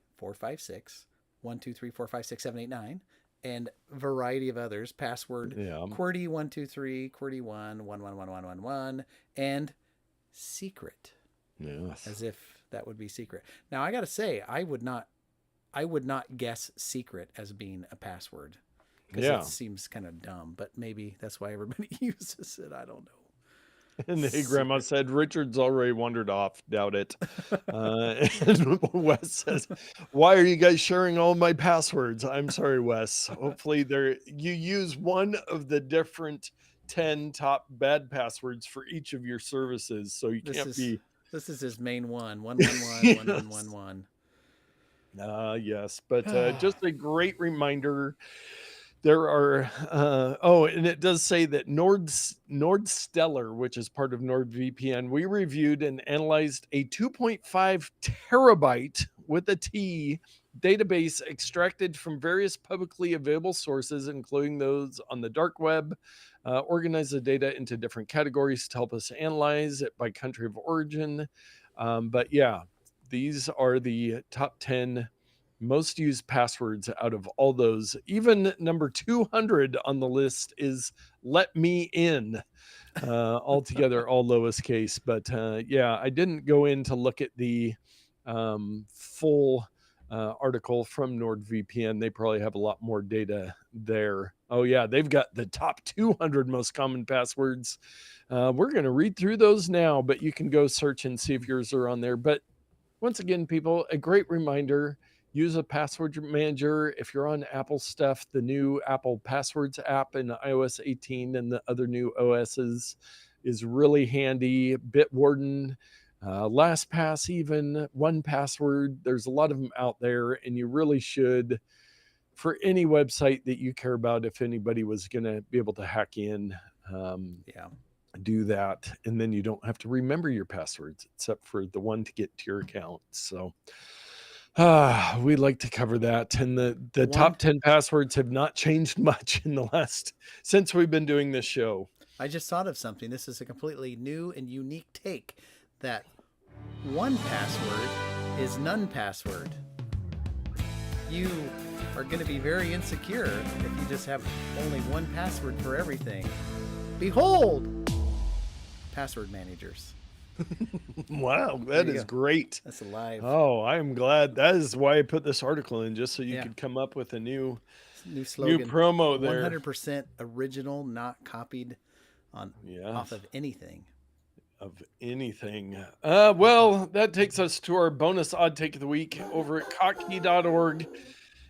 123456789, and variety of others. Password yeah, QWERTY123, QWERTY1, 11111111, and secret, yes, as if that would be secret. Now I gotta say, I would not guess secret as being a password because yeah. that seems kind of dumb. But maybe that's why everybody uses it. I don't know. And hey, Grandma Secret. said Richard's already wandered off. Doubt it. And Wes says, "Why are you guys sharing all my passwords?" I'm sorry, Wes. Hopefully, you use one of the different 10 top bad passwords for each of your services, so you This can't is be. this is his main one. 111 one one one Yes. one. Yes, but just a great reminder. There are and it does say that Nordstellar, which is part of NordVPN, we reviewed and analyzed a 2.5 terabyte with a T database extracted from various publicly available sources, including those on the dark web, organize the data into different categories to help us analyze it by country of origin. But yeah, these are the top 10 most used passwords out of all those. Even number 200 on the list is "let me in." altogether, all lowercase. But yeah, I didn't go in to look at the full article from NordVPN. They probably have a lot more data there. Oh yeah, they've got the top 200 most common passwords. We're going to read through those now, but you can go search and see if yours are on there. But once again, people, a great reminder, use a password manager. If you're on Apple stuff, the new Apple Passwords app in iOS 18 and the other new OSs is really handy. Bitwarden, LastPass, even 1Password. There's a lot of them out there, and you really should, for any website that you care about, if anybody was going to be able to hack in, Yeah. do that, and then you don't have to remember your passwords except for the one to get to your account. So we like to cover that, and the top 10 passwords have not changed much in the last since we've been doing this show. I just thought of something. This is a completely new and unique take, that 1Password is none password. You are going to be very insecure if you just have only one password for everything. Behold, password managers. Wow, that is great. That's alive. Oh, I am glad. That is why I put this article in, just so you could come up with a new slogan, new promo there. 100% original, not copied off of anything. Well, that takes us to our bonus odd take of the week over at cockney.org.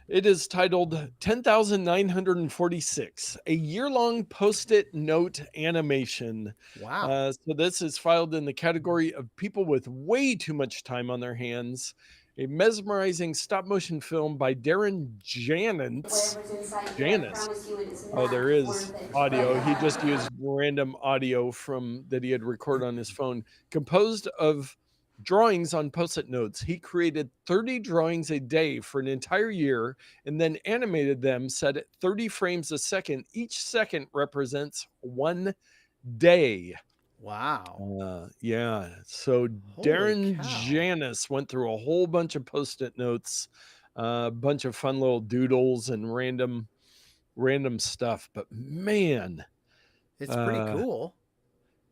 It is titled 10,946, a year-long post-it note animation. Wow. So this is filed in the category of people with way too much time on their hands. A mesmerizing stop-motion film by Darren Janis. Oh, there is audio. He just used random audio from that he had recorded on his phone. Composed of drawings on post-it notes. He created 30 drawings a day for an entire year and then animated them set at 30 frames a second. Each second represents 1 day. Wow. Yeah. So Darren Janis went through a whole bunch of post-it notes, a bunch of fun little doodles and random stuff. But man, it's pretty cool.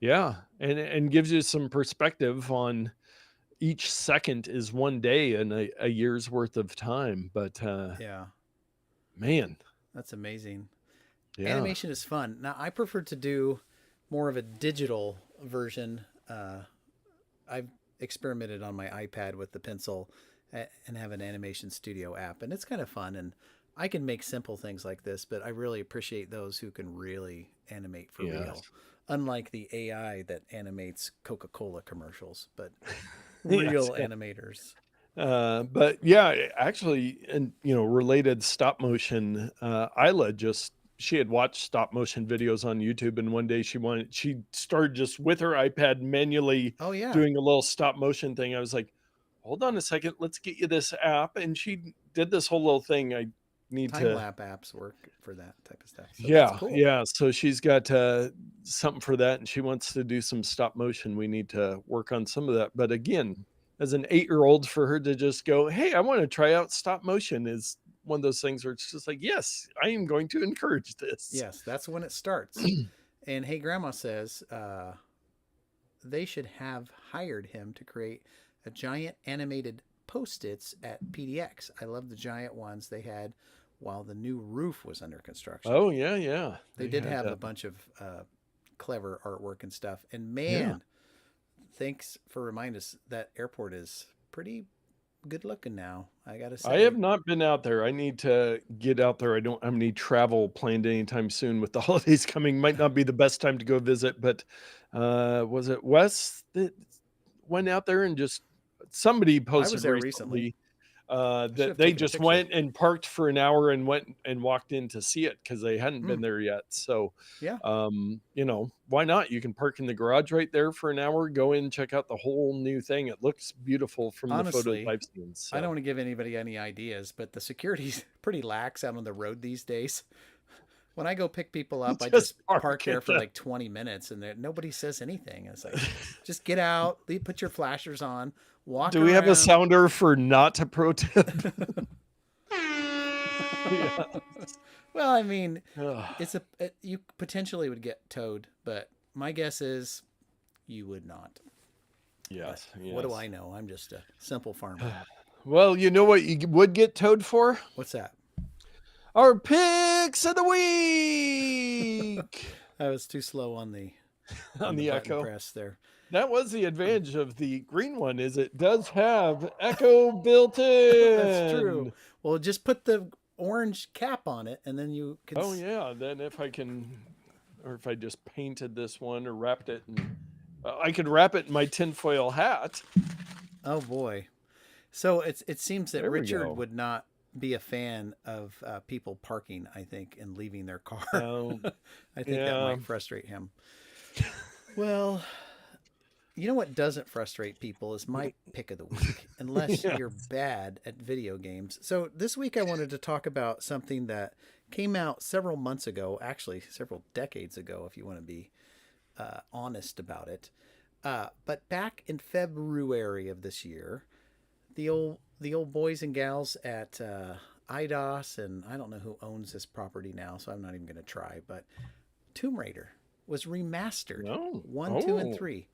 Yeah. And gives you some perspective on each second is 1 day and a year's worth of time. But yeah, man, that's amazing. Yeah. Animation is fun. Now, I prefer to do more of a digital version. I've experimented on my iPad with the pencil and have an animation studio app, and it's kind of fun. And I can make simple things like this, but I really appreciate those who can really animate for real. Unlike the AI that animates Coca-Cola commercials, but real animators. But yeah, actually, and related stop motion, Isla she had watched stop motion videos on YouTube, and one day she started just with her iPad manually doing a little stop motion thing. I was like, hold on a second, let's get you this app. And she did this whole little thing. I need time-lapse apps work for that type of stuff. So that's cool. Yeah. So she's got something for that, and she wants to do some stop motion. We need to work on some of that. But again, as an 8-year-old, for her to just go, hey, I want to try out stop motion is one of those things where it's just like, yes, I am going to encourage this. Yes, that's when it starts. And Hey Grandma says they should have hired him to create a giant animated Post-its at PDX. I love the giant ones they had while the new roof was under construction. Oh, yeah, yeah. They did have a bunch of clever artwork and stuff. And man, thanks for reminding us that airport is pretty good looking now. I gotta say, I have not been out there. I need to get out there. I don't have any travel planned anytime soon. With the holidays coming, might not be the best time to go visit. But was it Wes that went out there and just somebody posted I was there recently. That they just went and parked for an hour and went and walked in to see it because they hadn't been there yet. So yeah, why not? You can park in the garage right there for an hour, go in, check out the whole new thing. It looks beautiful from the photos I've seen. So. I don't want to give anybody any ideas, but the security's pretty lax out on the road these days. When I go pick people up, I just park there for like 20 minutes and nobody says anything. It's like, just get out, put your flashers on, walk around. Do we have a sounder for not to pro tip? Well, I mean, you potentially would get towed, but my guess is you would not. Yes. But Yes. what do I know? I'm just a simple farmer. Well, you know what you would get towed for? What's that? Our picks of the week I was too slow on the on the button Echo. press there. That was the advantage of the green one, is it does have Echo built in. That's true. Well, just put the orange cap on it, and then you can. Oh yeah. Then if I can, or if I just painted this one or wrapped it, and I could wrap it in my tinfoil hat. Oh boy. So it seems that There we Richard go. would not be a fan of people parking, I think, and leaving their car. Oh, I think that yeah. might frustrate him. Well, you know what doesn't frustrate people is my pick of the week, unless Yes. you're bad at video games. So this week I wanted to talk about something that came out several months ago, actually several decades ago, if you want to be honest about it. But back in February of this year, the old boys and gals at IDOS, and I don't know who owns this property now, so I'm not even going to try. But Tomb Raider was remastered, Oh. 1, 2, and Oh. 3.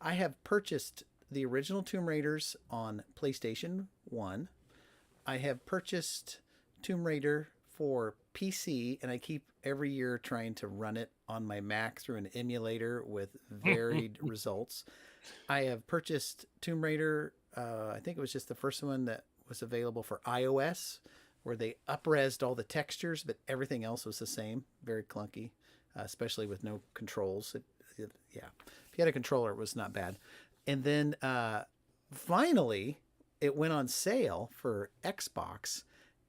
I have purchased the original Tomb Raiders on PlayStation 1. I have purchased Tomb Raider for PC, and I keep every year trying to run it on my Mac through an emulator with varied results. I have purchased Tomb Raider. I think it was just the first one that was available for iOS, where they up-resed all the textures, but everything else was the same. Very clunky, especially with no controls. Yeah, if you had a controller, it was not bad. And then finally, it went on sale for Xbox,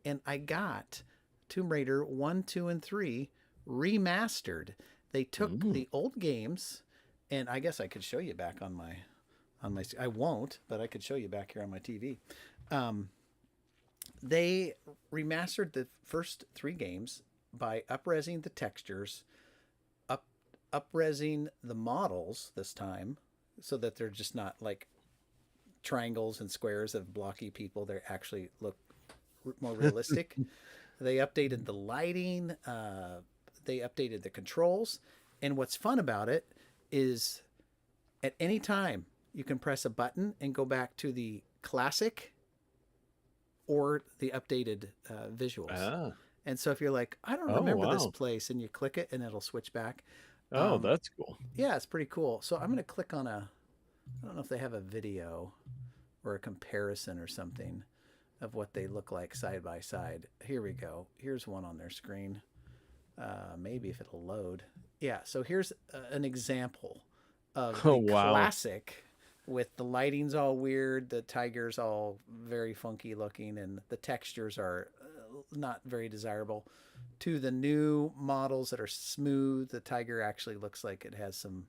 and I got Tomb Raider 1, 2, and 3 remastered. They took the old games, and I guess I could show you back on my I won't, but I could show you back here on my TV. They remastered the first 3 games by up-resing the textures, up-resing the models this time, so that they're just not like triangles and squares of blocky people. They actually look more realistic. They updated the lighting. They updated the controls. And what's fun about it is at any time you can press a button and go back to the classic or the updated visuals. Ah. And so if you're like, I don't Oh, remember this wow. place, and you click it and it'll switch back. Oh, that's cool. Yeah, it's pretty cool. So I'm going to click on I don't know if they have a video or a comparison or something of what they look like side by side. Here we go. Here's one on their screen. Maybe if it'll load. Yeah, so here's an example of the Oh, wow. classic with the lighting's all weird, the tiger's all very funky looking, and the textures are not very desirable, to the new models that are smooth. The tiger actually looks like it has some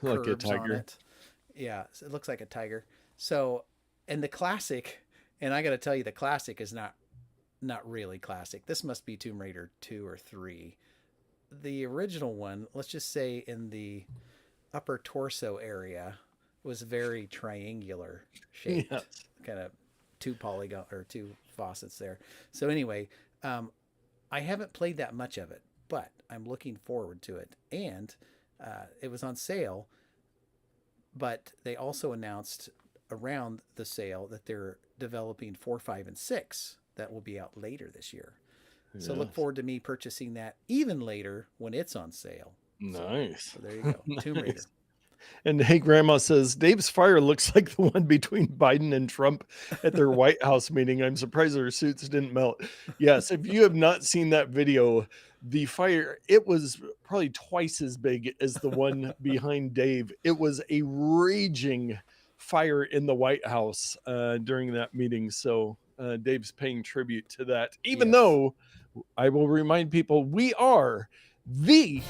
Like a curves on tiger. it. Yeah, so it looks like a tiger. So, and the classic, and I got to tell you, the classic is not really classic. This must be Tomb Raider 2 or 3. The original one, let's just say in the upper torso area, was very triangular shaped. Yes. Kind of 2 polygon or 2 faucets there. So anyway, I haven't played that much of it, but I'm looking forward to it. And it was on sale, but they also announced around the sale that they're developing 4, 5, and 6 that will be out later this year. So look Yes. forward to me purchasing that even later when it's on sale. Nice. So there you go. Tomb Raider. Nice. And hey, Grandma says Dave's fire looks like the one between Biden and Trump at their White House meeting. I'm surprised their suits didn't melt. Yes, if you have not seen that video, the fire, it was probably twice as big as the one behind Dave. It was a raging fire in the White House during that meeting. So Dave's paying tribute to that, even Yes. though I will remind people we are the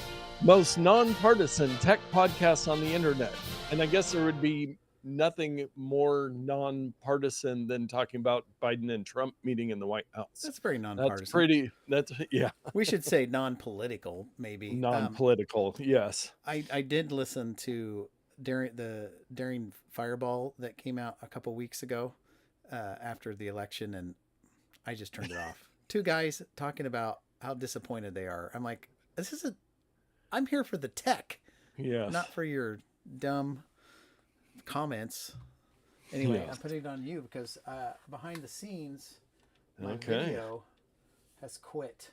most nonpartisan tech podcast on the internet. And I guess there would be nothing more nonpartisan than talking about Biden and Trump meeting in the White House. That's very nonpartisan. Yeah, We should say non-political, maybe. non-political. Yes. I did listen to during Fireball that came out a couple weeks ago after the election, and I just turned it off. 2 guys talking about how disappointed they are. I'm like, I'm here for the tech. Yes. Not for your dumb comments. Anyway, Yeah. I'm putting it on you because behind the scenes, my Okay. video has quit.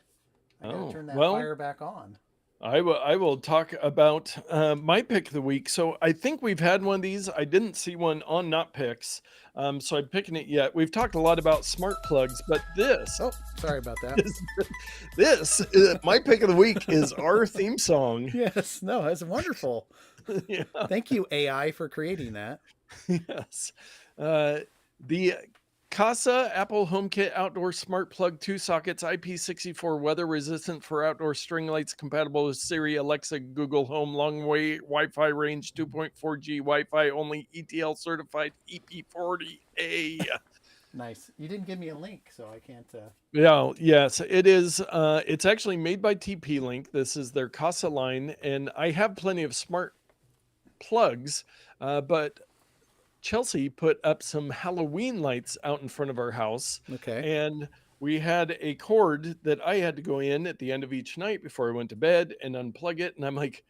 I got to Oh, turn that well, fire back on. I will talk about my pick of the week. So I think we've had one of these. I didn't see one on Not Picks, so I'm picking it yet. We've talked a lot about smart plugs, but this Oh, sorry about that. is my pick of the week is our theme song. Yes, no, that's wonderful. Yeah. Thank you, AI, for creating that. Yes. The Kasa Apple HomeKit Outdoor Smart Plug 2 sockets, IP64 weather resistant for outdoor string lights, compatible with Siri, Alexa, Google Home, long way Wi Fi range, 2.4G Wi Fi only, ETL certified EP40A. Nice. You didn't give me a link, so I can't. Yeah, yes, it is. It's actually made by TP Link. This is their Kasa line, and I have plenty of smart plugs, but Chelsea put up some Halloween lights out in front of our house, Okay. and we had a cord that I had to go in at the end of each night before I went to bed and unplug it. And I'm like,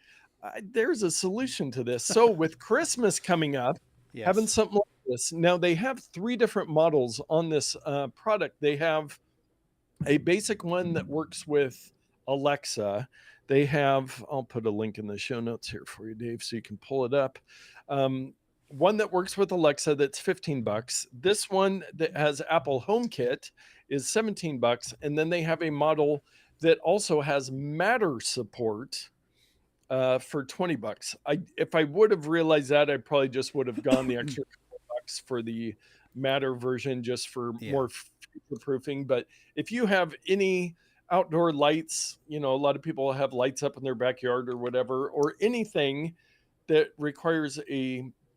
there's a solution to this. So with Christmas coming up, having Yes. something like this. Now they have three different models on this product. They have a basic one that works with Alexa. They have, I'll put a link in the show notes here for you, Dave, so you can pull it up. One that works with Alexa that's $15. This one that has Apple HomeKit is $17. And then they have a model that also has Matter support for $20. If I would have realized that, I probably just would have gone the extra couple bucks for the Matter version just for Yeah. more future proofing. But if you have any outdoor lights, a lot of people have lights up in their backyard or whatever, or anything that requires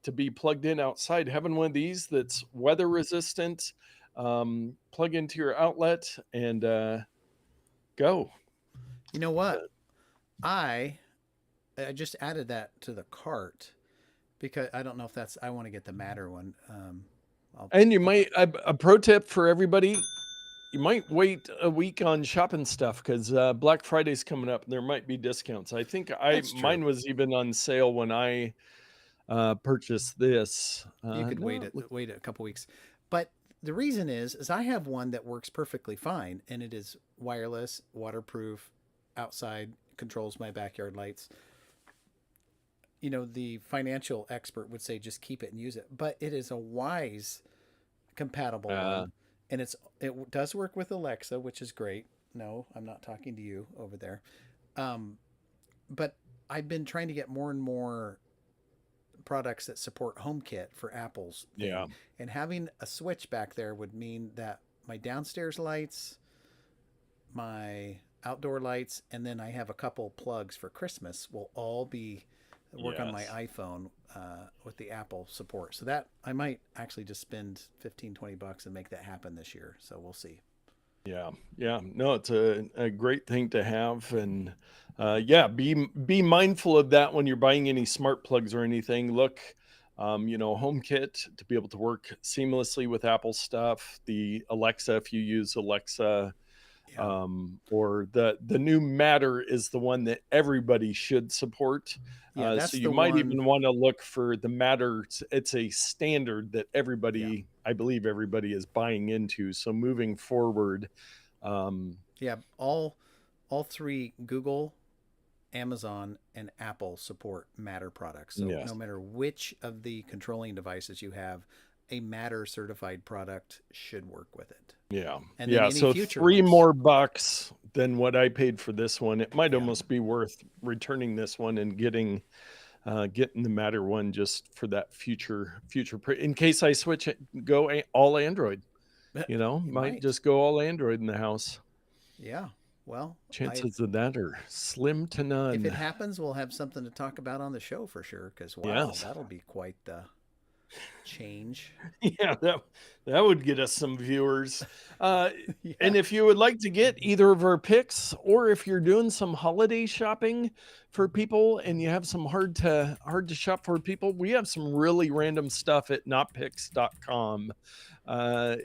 to be plugged in outside, having one of these that's weather resistant, plug into your outlet and go. You know what? I I just added that to the cart because I don't know if that's. I want to get the Matter one. And you I'll might a pro tip for everybody: you might wait a week on shopping stuff because Black Friday's coming up, and there might be discounts. I think That's true. mine was even on sale when I purchased this. You could No, wait a couple weeks, but the reason is I have one that works perfectly fine, and it is wireless, waterproof, outside, controls my backyard lights. The financial expert would say just keep it and use it, but it is a wise compatible uh, one, and it does work with Alexa, which is great. No, I'm not talking to you over there. Um, but I've been trying to get more and more products that support HomeKit for Apple's yeah, thing, and having a switch back there would mean that my downstairs lights, my outdoor lights, and then I have a couple plugs for Christmas will all be work on my yes. iPhone with the Apple support. So that I might actually just spend 15, $20 and make that happen this year. So we'll see. Yeah, yeah. No, it's a great thing to have, and yeah, be mindful of that when you're buying any smart plugs or anything. Look, HomeKit to be able to work seamlessly with Apple stuff. The Alexa, if you use Alexa, Yeah. or the new Matter is the one that everybody should support. Yeah, So that's you the might one. even want to look for the Matter. It's a standard that Yeah. I believe everybody is buying into. So moving forward, um, Yeah, all three Google, Amazon, and Apple support Matter products. So no yes, matter which of the controlling devices you have, a Matter certified product should work with it. yeah, And then yeah. any So future three ones. more bucks than what I paid for this one. It might Yeah. almost be worth returning this one and getting the Matter one just for that in case I switch it, all Android. You Might might. just go all Android in the house. Yeah. Well, I Chances of that are slim to if it none. happens, we'll have something to talk about on the show for sure. Because wow, Yes. that'll be quite the change. Yeah, that would get us some viewers. Yeah. And if you would like to get either of our picks, or if you're doing some holiday shopping for people and you have some hard to shop for people, we have some really random stuff at notpicks.com. Uh,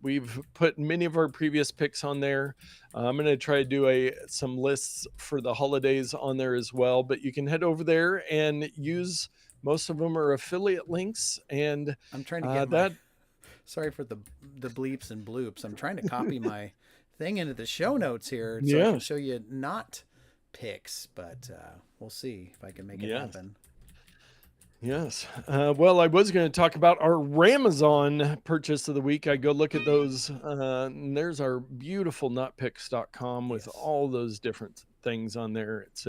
we've put many of our previous picks on there. I'm going to try to do some lists for the holidays on there as well, but you can head over there and use, most of them are affiliate links, and I'm trying to get my. that Sorry for the bleeps and bloops. I'm trying to copy my thing into the show notes here so I can yes, show you not picks, but we'll see if I can make it yes. happen. Yes. Well, I was going to talk about our Ramazon purchase of the week. I go look at those. And there's our beautiful notpicks.com with Yes. all those different things on there. It's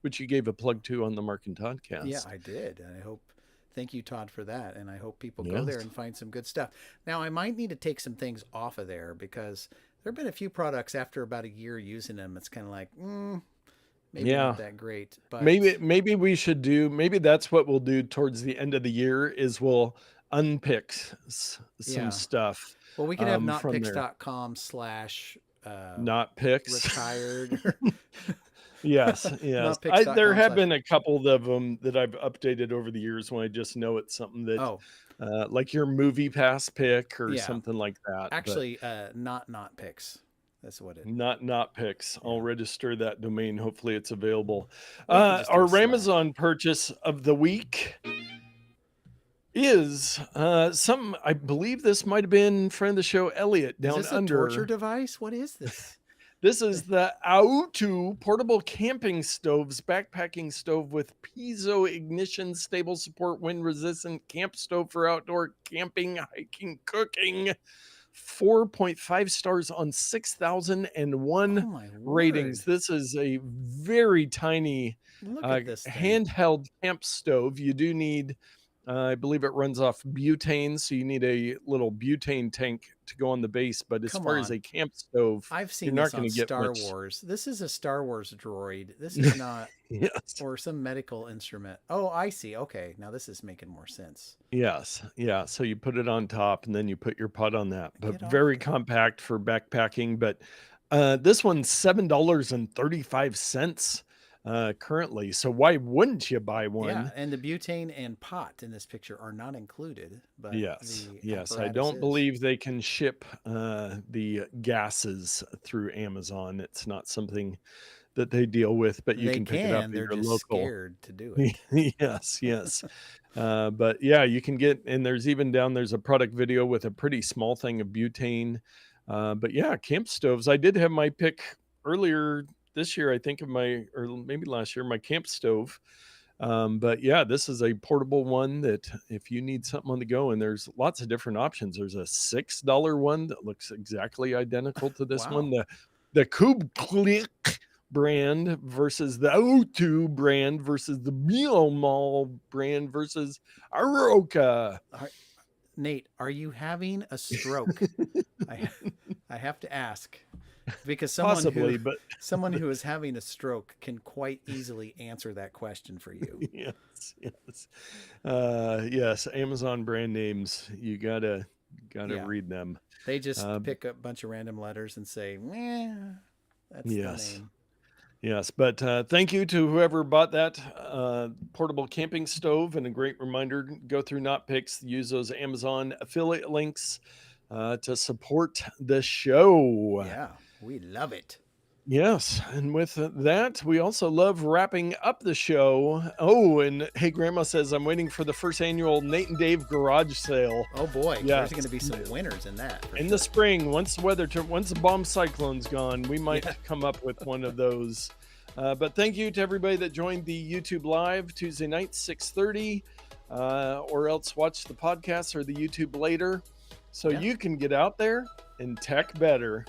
which you gave a plug to on the Mark and Toddcast. Yeah, I did. And I hope, thank you, Todd, for that. And I hope people go Yes. there and find some good stuff. Now, I might need to take some things off of there because there have been a few products after about a year using them. It's kind of like, maybe Yeah. not that great, but Maybe we should do, maybe that's what we'll do towards the end of the year is we'll unpick some yeah. stuff Well, we could have from there. notpicks.com / Not picks. retired. Yes, yes. Notpicks.com There have / been a couple of them that I've updated over the years when I just know it's something that, Oh, like your Movie Pass pick or Yeah. something like that. but actually, not picks. That's what it. not picks. I'll register that domain. Hopefully it's available. Or you could just do Our a slash. Ramazon purchase of the week is some, I believe this might have been friend of the show Elliot Is down this a under. torture device? What is this? This is the Autu portable camping stoves, backpacking stove with piezo ignition, stable support, wind resistant camp stove for outdoor camping, hiking, cooking. 4.5 stars on 6,001 Oh my ratings. word! This is a very tiny Look at this thing. handheld camp stove. You do need, I believe it runs off butane, so you need a little butane tank to go on the base. But as Come far as on. a camp stove, I've you're seen not this going on to get Star much. Wars. This is a Star Wars droid. This is not, Yes. or some medical instrument. Oh, I see. Okay, now this is making more sense. Yes. Yeah. So you put it on top and then you put your pot on that. But Get off very it. compact for backpacking. But this one's $7.35 currently. So why wouldn't you buy one? Yeah, and the butane and pot in this picture are not included. But Yes. the Yes. I apparatus don't is. believe they can ship the gases through Amazon. It's not something that they deal with, but you They can pick it up at They're your just local. scared to do it. Yes, yes. But yeah, you can get, and there's a product video with a pretty small thing of butane. But yeah, camp stoves. I did have my pick earlier this year, I think, or maybe last year, my camp stove. But yeah, this is a portable one that if you need something on the go, and there's lots of different options. There's a $6 one that looks exactly identical to this Wow. one. The Cube Click brand versus the O2 brand versus the Biomall brand versus Aroka. Nate, are you having a stroke? I have to ask, because Possibly, but someone who is having a stroke can quite easily answer that question for you. yes, yes, yes. Amazon brand names, you gotta Yeah. read them. They just pick up a bunch of random letters and say, that's Yes. the name. Yes, but thank you to whoever bought that portable camping stove, and a great reminder, go through NotPicks, use those Amazon affiliate links to support the show. Yeah, we love it. Yes, and with that, we also love wrapping up the show. Oh, and hey, Grandma says, I'm waiting for the first annual Nate and Dave garage sale. Oh boy, Yes. there's going to be some winners in that. In the spring, once the bomb cyclone's gone, we might come up with one of those. But thank you to everybody that joined the YouTube Live Tuesday night, 6:30, or else watch the podcast or the YouTube later, so you can get out there and tech better.